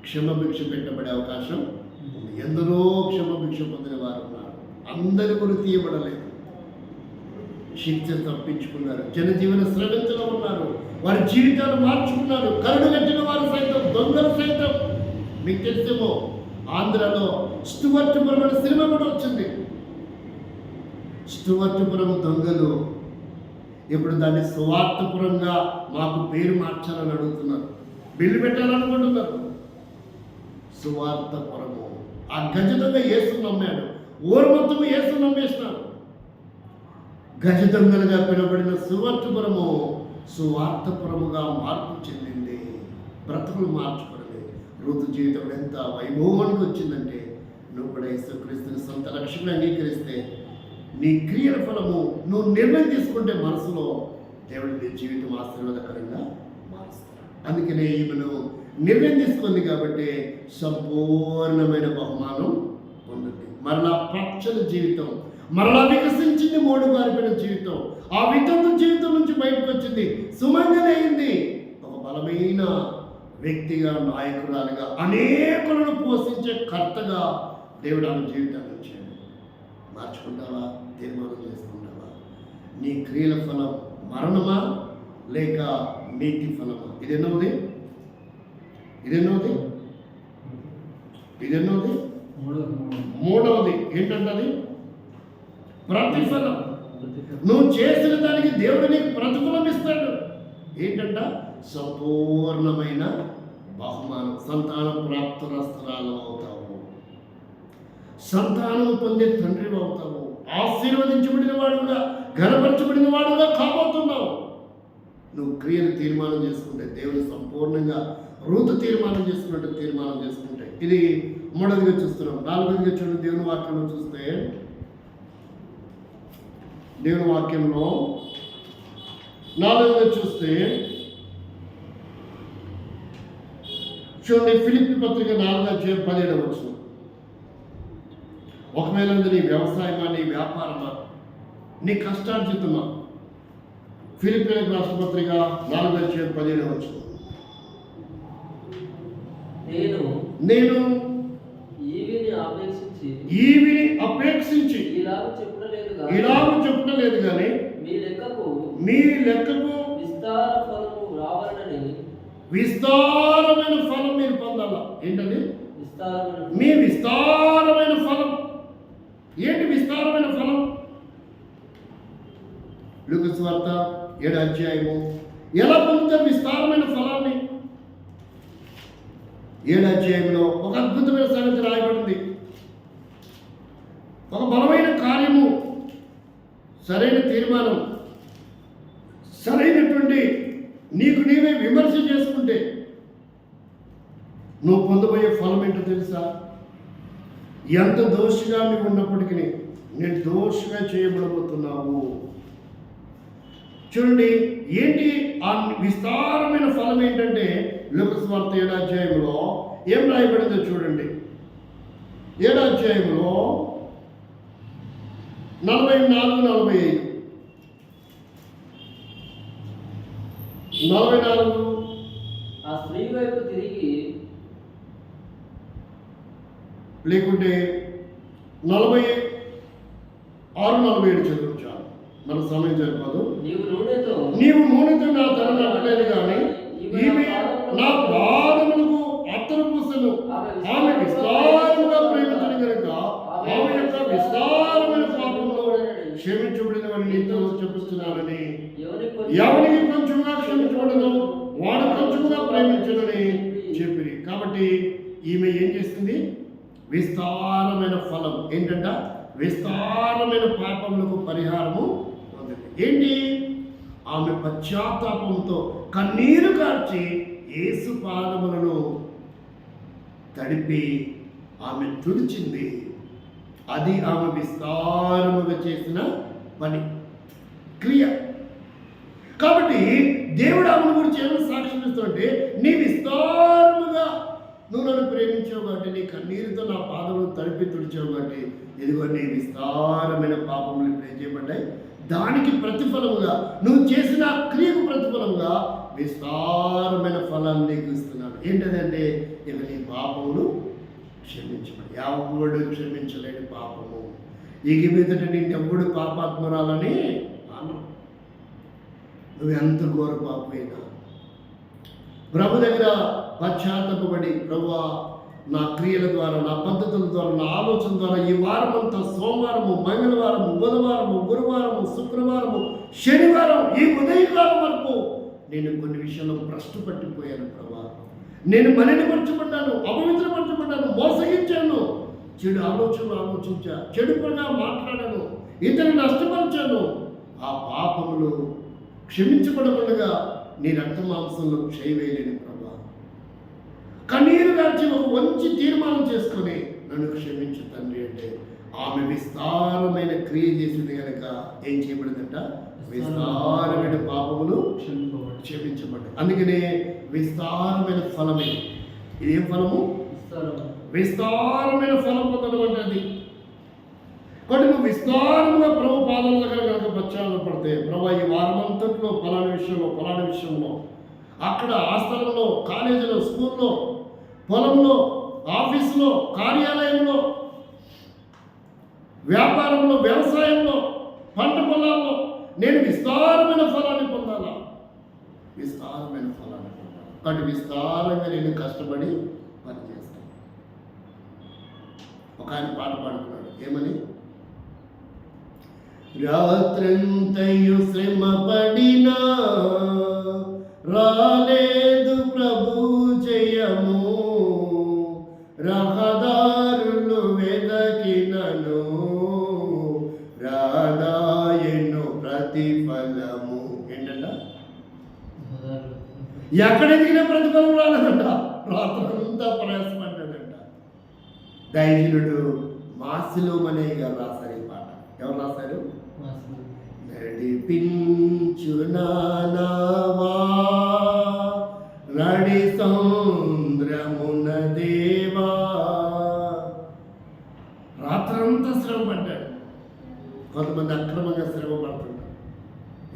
క్షమభిక్ష పెట్టబడే అవకాశం ఉంది. ఎందరో క్షమభిక్ష పొందిన వారు ఉన్నారు. అందరి గురి తీయబడలేదు, శిక్ష తప్పించుకున్నారు, జనజీవన శ్రమించలో ఉన్నారు, వారి జీవితాలు మార్చుకున్నారు. కరుడు కట్టిన వారు సైతం, దొంగలు సైతం. మీకు తెలిసేమో ఆంధ్రలో స్టువర్టుపురం అనే సినిమా కూడా వచ్చింది. స్టువర్టుపురం దొంగలు ఇప్పుడు దాన్ని సువార్తపురంగా మాకు పేరు మార్చాలని అడుగుతున్నారు, బిల్లు పెట్టాలనుకుంటున్నారు. సువార్తపురము. ఆ గజ దొంగ యేసు నమ్మాడు, ఊరు మొత్తం యేసు నమ్మేసినారు. గజ దొంగలుగా పిలువబడిన సువార్తపురము సువార్తపురముగా మార్పు చెందింది. బ్రతుకులు మార్చుకోలేదు. ఋతు జీవితం ఎంత వైభవానికి వచ్చిందంటే, నువ్వు కూడా యేసుక్రీస్తుని సొంత రక్షణను అంగీకరిస్తే, నీ క్రియల ఫలము నువ్వు నిర్ణయం తీసుకుంటే మనసులో దేవుడి నీ జీవితం ఆశీర్వాదకరంగా మారుస్తాడు. అందుకనే ఈమెను నిర్ణయం తీసుకుంది కాబట్టి సంపూర్ణమైన బహుమానం పొందుతుంది. మరలా పచ్చని జీవితం, మరలా వికసించింది, మోడుబారిపోయిన జీవితం. ఆ వితంతు జీవితం నుంచి బయటకు వచ్చింది, సుమంగళైంది, ఒక బలమైన వ్యక్తిగా, నాయకురాలుగా, అనేకులను పోషించే కర్తగా దేవుడు ఆమె జీవితాన్ని ఇచ్చాడు. మార్చుకుంటావా? తీర్మానం చేసుకుంటావా? నీ క్రియల ఫలం మరణమా లేక నీతి ఫలమా? ఇదెన్నోది? మూడవది ఏంటంటది? ప్రతిఫలం. నువ్వు చేసిన దానికి దేవుడు నీకు ప్రతిఫలం ఇస్తాడు. ఏంటంట? సంపూర్ణమైన బహుమానం. సంతాన ప్రాప్తురాలు అవుతావు, సంతానం పొందే తండ్రి అవుతావు, ఆశీర్వదించబడిన వాడుగా, ఘనపరచబడిన వాడుగా కాబోతున్నావు. నువ్వు క్రియను తీర్మానం చేసుకుంటే దేవుని సంపూర్ణంగా ఋతు తీర్మానం చేసుకున్నట్టు తీర్మానం చేసుకుంటే. ఇది మూడవదిగా చూస్తున్నాం. నాలుగవదిగా చూడండి, దేవుని వాక్యంలో చూస్తే, దేవుని వాక్యంలో నాలుగవదిగా చూస్తే చూడండి, ఫిలిప్పీ పత్రిక 4:17. ఒకవేళ నీ వ్యవసాయమా, నీ వ్యాపారమా, నీ కష్టార్జితమా, ఫిలిప్పీలకు రాష్ట్ర పత్రిక 4:17. నేను ఈవిని అపేక్షించి ఇలాగ చెప్పలేదు కానీ మీ లెక్కకు విస్తార విస్తారమైన ఫలం మీరు పొందాలా. ఏంటది? విస్తారమైన మీ విస్తారమైన ఫలం. ఏంటి విస్తారమైన ఫలం? లూకా సువార్త 7వ అధ్యాయము. ఎలా పొందుతారు విస్తారమైన ఫలాన్ని? 7వ అధ్యాయంలో ఒక అద్భుతమైన సంగతి రాయబడింది. ఒక బలమైన కార్యము, సరైన తీర్మానం, సరైనటువంటి నీకు నీవే విమర్శ చేసుకుంటే నువ్వు పొందబోయే ఫలం ఏంటో తెలుసా? ఎంత దోషిగా నీవు ఉన్నప్పటికీ నేను దోషిగా చేయబడబోతున్నావు. చూడండి, ఏంటి ఆ విస్తారమైన ఫలం ఏంటంటే లూకా సువార్త 7వ అధ్యాయంలో ఏం రాయబడిందో చూడండి. 7వ అధ్యాయంలో 44-45. 44. ఆ స్త్రీ వైపు తిరిగి లేకుంటే 46-47 చదువు చాలు, మన సమయం సరిపోదు. నీవు నూనెతో నా తల నట్టలేదు కానీ ఈమె నా పాదములకు అత్తరు పూసను. ఆమె విస్తారముగా ప్రేమించని కనుక ఆమె యొక్క విస్తారమైన పాపంలో క్షమించబడినవని నీతో చెప్పుస్తున్నానని. ఎవరికి కొంచెంగా క్షమించబడదు వాడు కొంచెంగా ప్రేమించడని చెప్పిరి. కాబట్టి ఈమె ఏం చేస్తుంది? విస్తారమైన ఫలం ఏంటంట? విస్తారమైన పాపములకు పరిహారము పొందింది. ఏంటి? ఆమె పశ్చాత్తాపంతో కన్నీరు కార్చి యేసు పాదములను తడిపి ఆమె తుడిచింది. అది ఆమె విస్తారముగా చేసిన పని, క్రియ. కాబట్టి దేవుడు ఆమెను గురించి ఏమైనా సాక్ష్యం ఇస్తుంటే, నీ విస్తారముగా నువ్వు నన్ను ప్రేమించావు కాబట్టి, నీ కన్నీరుతో నా పాదములు తడిపి తుడిచావు కాబట్టి, ఇదిగో నీ విస్తారమైన పాపములు ఇప్పుడు ఏం చేయబడ్డాయి. దానికి ప్రతిఫలముగా, నువ్వు చేసిన క్రియకు ప్రతిఫలముగా విస్తారమైన ఫలాన్ని నీకు ఇస్తున్నాను. ఏంటంటే ఇక నీ పాపములు క్షమించబడి. ఎవడు క్షమించలేని పాపము. ఇక మీదట నిన్నెవ్వడు పాపాత్మరాలని అను. నువ్వు ఎంత ఘోర పాపమైనా ప్రభు దగ్గర పశ్చాత్తపడి, ప్రభువా నా క్రియల ద్వారా, నా పద్ధతుల ద్వారా, నా ఆలోచన ద్వారా ఈ వారం అంతా సోమవారము, మంగళవారము, బుధవారము, గురువారము, శుక్రవారము, శనివారం, ఈ ఉదయకాలం వరకు నేను కొన్ని విషయాల్లో భ్రష్టు పట్టిపోయాను ప్రభా. నేను మలినపరచబడ్డాను, అపవిత్రపరచబడ్డాను, మోసగించాను, చెడు ఆలోచనలు ఆలోచించా, చెడుగా మాట్లాడాను, ఇతరుని నష్టపరిచాను. ఆ పాపములు క్షమించబడకుండా నీ రక్త మాంసంలో క్షయవేయలేని ప్రభా. కన్నీరు గార్చి ఒక మంచి తీర్మానం చేసుకొని నన్ను క్షమించు తండ్రి అంటే ఆమె విస్తారమైన క్రియ చేసింది కనుక ఏం చేయబడిందంట? విస్తారమైన పాపములు క్షమించబడ్డాయి. అందుకనే విస్తారమైన ఫలమే. ఇదేం ఫలము? విస్తారమైన ఫలం పొందడం అంటే అది. కాబట్టి నువ్వు విస్తారముగా ప్రభు పాదాల దగ్గర కనుక పశ్చాత్తపడితే, ప్రభు ఈ వారమంతట్లో ఫలానా విషయంలో అక్కడ ఆ స్థలంలో, కాలేజీలో, స్కూల్లో, పొలంలో, ఆఫీసులో, కార్యాలయంలో, వ్యాపారంలో, వ్యవసాయంలో, పంట పొలాల్లో నేను విస్తారమైన ఫలాన్ని పొందాలా. విస్తారమైన ఫలాన్ని పొందాలి. కాబట్టి విస్తారంగా నేను కష్టపడి పనిచేస్తాను. ఒక ఆయన పాట పాడుతున్నాడు. ఏమని? రాత్రంతయు శ్రమ పడినా రాలేదు ప్రభు జయము, రహదారులు వెదకినను రాదాయను ప్రతిఫలము. ఏంటంట? ఎక్కడ ఎదిగిన ప్రతిఫలం రాలేదంట. రాత్రంతా ప్రయాసపడ్డాడంట. దైవజనుడు మాసిలో మనయ్య గారు రాశారు ఈ పాట. ఎవరు రాశారు? నడిపించు నావా నడి సముద్రమున దేవా. రాత్రంతా శ్రమ పడ్డాడు. కొంతమంది అక్రమంగా శ్రమ పడుతుంటారు.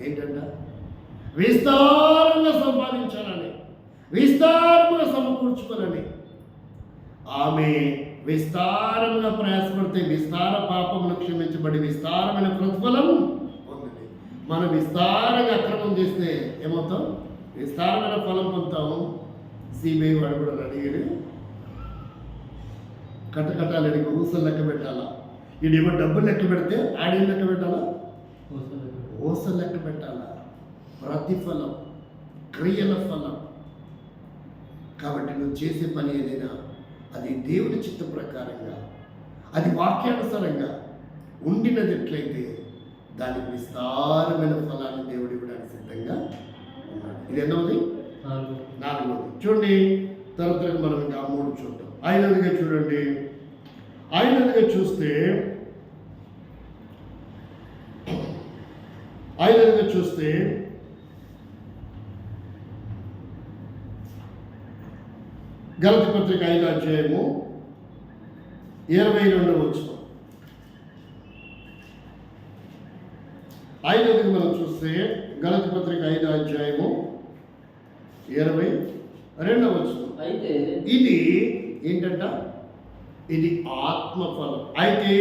ఏంటంట? విస్తారంగా సంపాదించాలని, విస్తారంగా సమకూర్చుకోవాలని. ఆమె విస్తారంగా ప్రయాసపడితే విస్తార పాపమును క్షమించబడి విస్తారమైన ప్రతిఫలం పొందింది. మనం విస్తారంగా అక్రమం చేస్తే ఏమవుతాం? విస్తారమైన ఫలం పొందుతాం. సిబిఐ వాడు కూడా అడిగాడు, కట్టకట్టాలని ఊసలు లెక్క పెట్టాలా, ఈడేమో డబ్బులు లెక్క పెడితే ఆడేం లెక్క పెట్టాలా? ఊసలు లెక్క పెట్టాలా? ప్రతిఫలం, క్రియల ఫలం. కాబట్టి నువ్వు చేసే పని ఏదైనా అది దేవుని చిత్త ప్రకారంగా, అది వాక్యానుసారంగా ఉండినట్లయితే దానికి విస్తారమైన ఫలాన్ని దేవుడు ఇవ్వడానికి సిద్ధంగా ఉన్నాడు. ఇది ఎన్నోది? 4వది. చూడండి, తర్వాత మనం ఇంకా 3 చూద్దాం. 5వదిగా చూడండి. 5వదిగా చూస్తే 5వదిగా చూస్తే గలతీ పత్రిక 5వ అధ్యాయము 22వ వచనం. 5వదిగా మనం చూస్తే గలతీ పత్రిక 5వ అధ్యాయము 22వ వచనం. అయితే ఇది ఏంటంట? ఇది ఆత్మఫలం. అయితే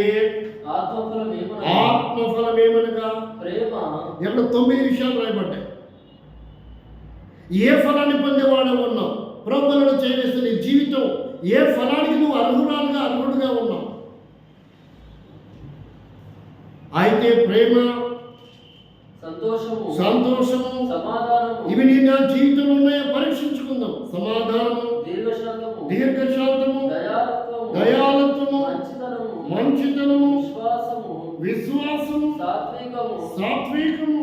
ఆత్మఫలం ఏమనగా ఆత్మఫలం ఏమనగా ప్రేమ. ఇక్కడ 9 విషయాలు రాయబడ్డాయి. ఏ ఫలాన్ని పొందేవాడు ఉన్నావు? ప్రభువులను చేయవేస్తే నీ జీవితం ఏ ఫలానికి నువ్వు అర్హుడుగా ఉన్నావు? అయితే ప్రేమ, సంతోషము, సమాధానము, ఇవి నీ నా జీవితంలో ఉన్నాయో పరీక్షించుకుందాం. సమాధానము, దీర్ఘశాంతము, దయాలత్వము, మంచితనము, విశ్వాసము, సాత్వికము,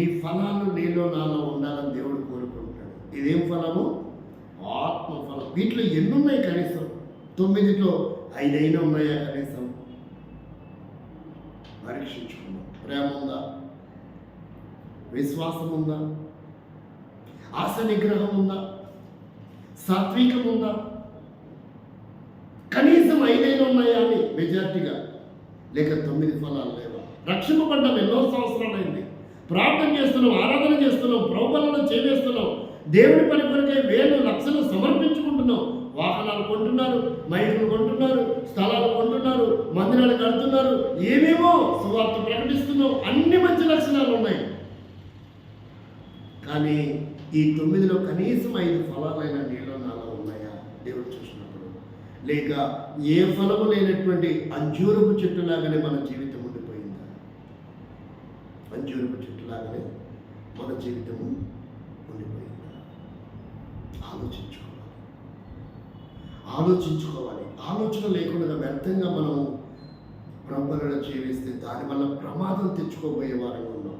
ఈ ఫలాలు నీలో నాలో ఉండాలని దేవుడు కోరుకుంటాడు. ఇదేం ఫలము? ఆత్మఫలం. వీటిలో ఎన్నున్నాయి? కనీసం 9లో 5 అయినా ఉన్నాయా? కనీసం పరీక్షించుకుందాం. ప్రేమ ఉందా? విశ్వాసం ఉందా? ఆశ నిగ్రహం ఉందా? సాత్వికం ఉందా? కనీసం 5 అయినా ఉన్నాయా అని మెజార్టీగా, లేక 9 ఫలాలు లేవా? రక్షింపబడ్డాం, ఎన్నో సంవత్సరాలైంది, ప్రార్థన చేస్తున్నాం, ఆరాధన చేస్తున్నాం, ప్రభువులను చేస్తున్నాం, దేవుడి పని కొరకే వేలు లక్షలు సమర్పించుకుంటున్నాం. వాహనాలు కొంటున్నారు, మైకులు కొంటున్నారు, స్థలాలు కొంటున్నారు, మందిరాలు కడుతున్నారు, ఏమేమో సువార్త ప్రకటిస్తున్నాం. అన్ని మంచి లక్షణాలు ఉన్నాయి. కానీ ఈ 9లో కనీసం 5 ఫలాలైన నీలో నాలో ఉన్నాయా దేవుడు చూసినప్పుడు? లేక ఏ ఫలము లేనటువంటి అంజూరపు చెట్టులాగానే మన జీవితం ఉండిపోయిందా? అంజూరపు చెట్టులాగానే మన జీవితము ఉండిపోయిందా? ఆలోచించుకోవాలి. ఆలోచన లేకుండా వ్యర్థంగా మనం ప్రభువులను చేస్తే దానివల్ల ప్రమాదం తెచ్చుకోబోయే వారంగా ఉన్నాం.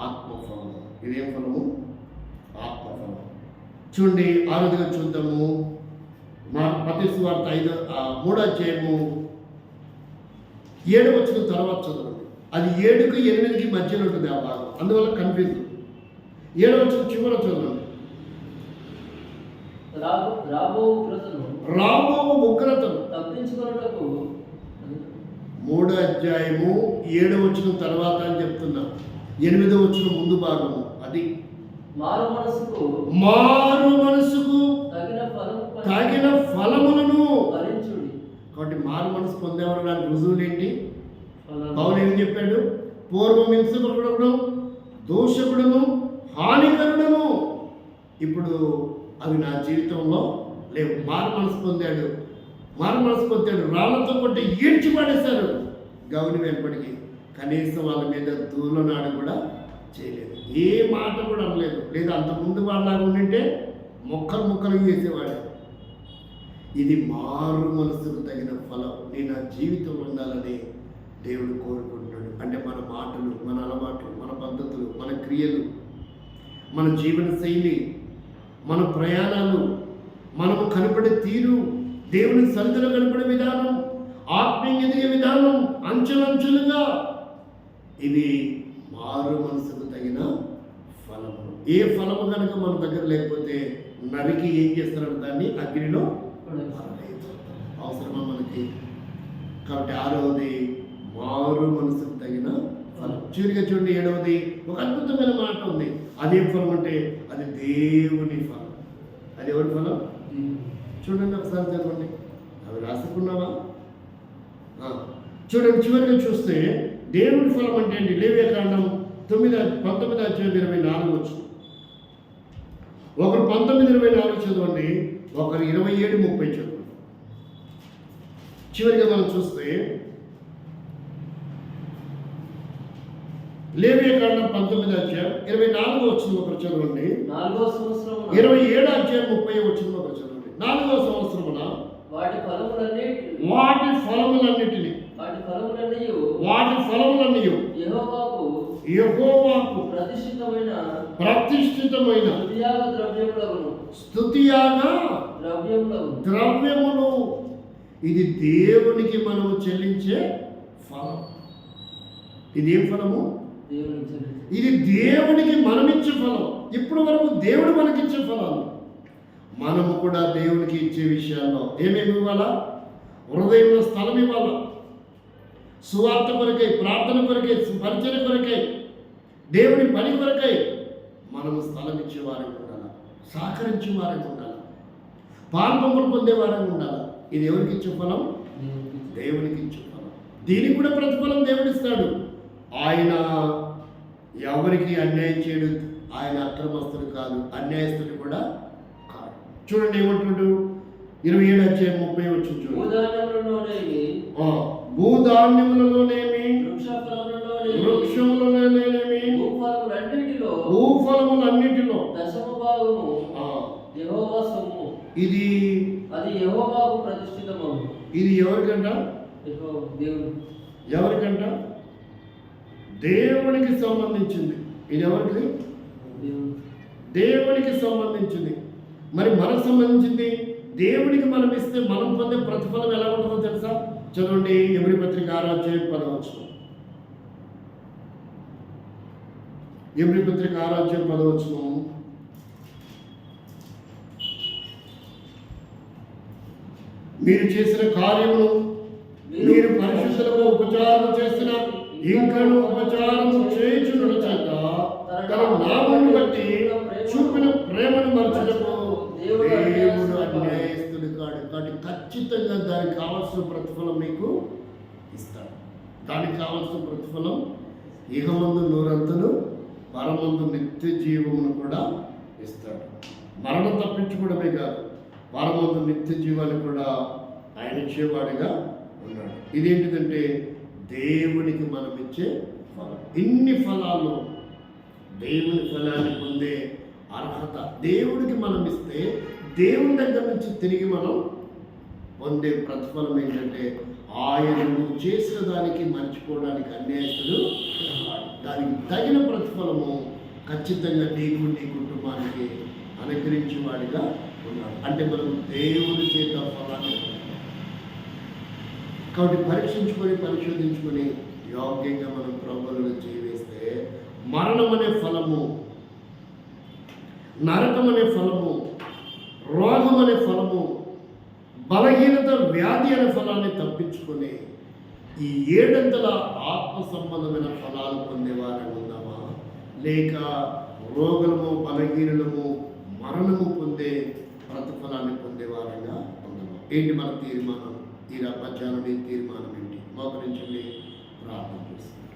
ఆత్మఫలం. ఇదేం ఫలము? ఆత్మఫలం. చూడండి, 6వదిగా చూద్దాము. మత్తయి సువార్త 3వ అధ్యాయము 7వ వచనం తర్వాత చదవండి. అది 7కి 8కి మధ్యలో ఉంటుంది ఆ భాగం, అందువల్ల కన్ఫ్యూజ్. 7వ వచనం చివర చదవండి. రాబో ఉగ్రతను తప్పించుకొనుటకు 3వ అధ్యాయము 7వ వచనం తర్వాత అని చెప్తున్నా. 8వ వచనం ముందు భాగము. అది మారు మనసుకు తగిన ఫలములను భరించుడి. కాబట్టి మారు మనసు పొందేవారు రుజువులు ఏంటి? పౌలు ఏం చెప్పాడు? పూర్వం హింసకుడును, దోషకుడును, హానికరుడును, ఇప్పుడు అవి నా జీవితంలో లేవు. మారు మనసు పొందాడు. రాళ్లతో కొట్టి ఈడ్చి పడేశారు గౌని వెంపడికి. కనీసం వాళ్ళ మీద దూలనాడు కూడా చేయలేదు, ఏ మాట కూడా అనలేదు. లేదా అంతకుముందు వాళ్ళలాగా ఉండింటే ముక్కలు చేసేవాడు. ఇది మారు మనసుకు తగిన ఫలం నీ నా జీవితంలో ఉండాలని దేవుడు కోరుకుంటున్నాడు. అంటే మన మాటలు, మన అలవాట్లు, మన పద్ధతులు, మన క్రియలు, మన జీవన శైలి, మన ప్రయాణాలు, మనము కనపడే తీరు, దేవుని సన్నిధిలో కనపడే విధానం, ఆత్మీయ ఎదిగే విధానం, అంచెలంచెలుగా ఇది మారు మనసుకు తగిన ఫలము. ఏ ఫలము కనుక మన దగ్గర లేకపోతే నరికి ఏం చేస్తున్నాడు? దాన్ని అగ్నిలో అవసరమా మనకి? కాబట్టి 6వది మారు మనసుకు తగిన ఫలం. చివరిగా చూడండి, 7వది ఒక అద్భుతమైన మాట ఉంది. అదేం ఫలం అంటే అది దేవుని ఫలం. అది ఎవరి ఫలం? చూడండి ఒకసారి చదవండి. అవి రాసుకున్నావా? చూడండి, చివరిగా చూస్తే దేవుడి ఫలం అంటే ఏంటి? లేవియాకాండం 19:24 వచ్చు. ఒకరు 19:24 చదవండి, ఒకరు 27:30 చదవండి. చివరిగా మనం చూస్తే లేవియాకాండం 19:24 ఒకరు చదవండి, 4వ సంవత్సరమున 27:30 ఒకరు చదవండి. 4వ సంవత్సరమున వాటి ఫలములన్నిటిని యెహోవాకు ప్రతిష్ఠితమైన స్తుతియాగ ద్రవ్యములు. ఇది దేవునికి మనము చెల్లించే ఫలం. ఇది ఏం ఫలము? ఇది దేవునికి మనమిచ్చే ఫలం. ఇప్పటి వరకు దేవుడు మనకిచ్చే ఫలాలు మనము కూడా దేవునికి ఇచ్చే విషయాల్లో ఏమేమి ఇవ్వాలా? హృదయంలో స్థలం ఇవ్వాలా. సువార్త కొరకై, ప్రార్థన కొరకై, పరిచయ కొరకై, దేవుని పని కొరకై మనము స్థలం ఇచ్చే వారికి ఉండాలి, సహకరించే వారికి ఉండాలి, పాల్పంపులు పొందే వారికి ఉండాలి. ఇది ఎవరికి ఇచ్చే ఫలం? దేవునికి ఇచ్చే ఫలం. దీనికి కూడా ప్రతిఫలం దేవుడిస్తాడు. ఆయన ఎవరికి అన్యాయం చేయడు. ఆయన అక్రమస్తుడు కాదు, అన్యాయస్తుడు కూడా కాదు. చూడండి ఏమంటున్నాడు? 27:30 చూడండి. భూధాన్యములలోనేమి, వృక్షములలోనేమి, భూఫలములన్నిటిలో ఇది యెహోవాకు ప్రతిష్ఠితమగు. ఇది ఎవరికంట? ఎవరికంట? దేవునికి సంబంధించింది. ఇది ఎవరికి? దేవునికి సంబంధించింది. మరి మనకు సంబంధించింది. దేవునికి మనం ఇస్తే మనం పొందే ప్రతిఫలం ఎలా ఉంటుందో తెలుసా? చదవండి, ఎబ్రీ పత్రిక 6:10. ఎబ్రీ పత్రిక 6:10. మీరు చేసిన కార్యమును, మీరు పరిశుద్ధులకు ఉపచారం చేసిన ఇంకను ఉపచారము చేయుచున్న చేత తన నామమును బట్టి చూపిన ప్రేమను మరచుటకు దేవుడు అన్యాయస్తుడు కాడు. కాబట్టి ఖచ్చితంగా దానికి కావాల్సిన ప్రతిఫలం మీకు ఇస్తాడు. దానికి కావాల్సిన ప్రతిఫలం ఇహమందు 100 పరమందు నిత్య జీవమును కూడా ఇస్తాడు. మరణం తప్పించుకోవడమే కాదు, పరమందు నిత్య జీవాన్ని కూడా ఆయన ఇచ్చేవాడిగా ఉన్నాడు. ఇదేంటిదంటే దేవునికి మనం ఇచ్చే ఫలం. ఇన్ని ఫలాల్లో దేవుని ఫలాన్ని పొందే అర్హత దేవుడికి మనం ఇస్తే, దేవుని దగ్గర నుంచి తిరిగి మనం పొందే ప్రతిఫలం ఏంటంటే ఆయన నువ్వు చేసిన దానికి మర్చిపోవడానికి అన్యాయస్తుడు. దానికి తగిన ప్రతిఫలము ఖచ్చితంగా నీకు, నీ కుటుంబానికి అనుగ్రహించేవాడిగా ఉన్నాడు. అంటే మనం దేవుని చేత ఫలాన్ని. కాబట్టి పరిశోధించుకొని యోగ్యంగా మనం ప్రభువులను జీవిస్తే మరణం అనే ఫలము, నరకం అనే ఫలము, రోగం అనే ఫలము, బలహీనత, వ్యాధి అనే ఫలాన్ని తప్పించుకొని ఈ 7 ఆత్మ సంబంధమైన ఫలాలు పొందేవారని ఉందామా? లేక రోగులము, బలహీనులము, మరణము పొందే ప్రతిఫలాన్ని పొందేవారంగా ఉందామా? ఏంటి మన తీర్మానం? ఈ మధ్యాహ్నం తీర్మానం ఏంటి? మోకరించండి, ప్రార్థన చేస్తాం.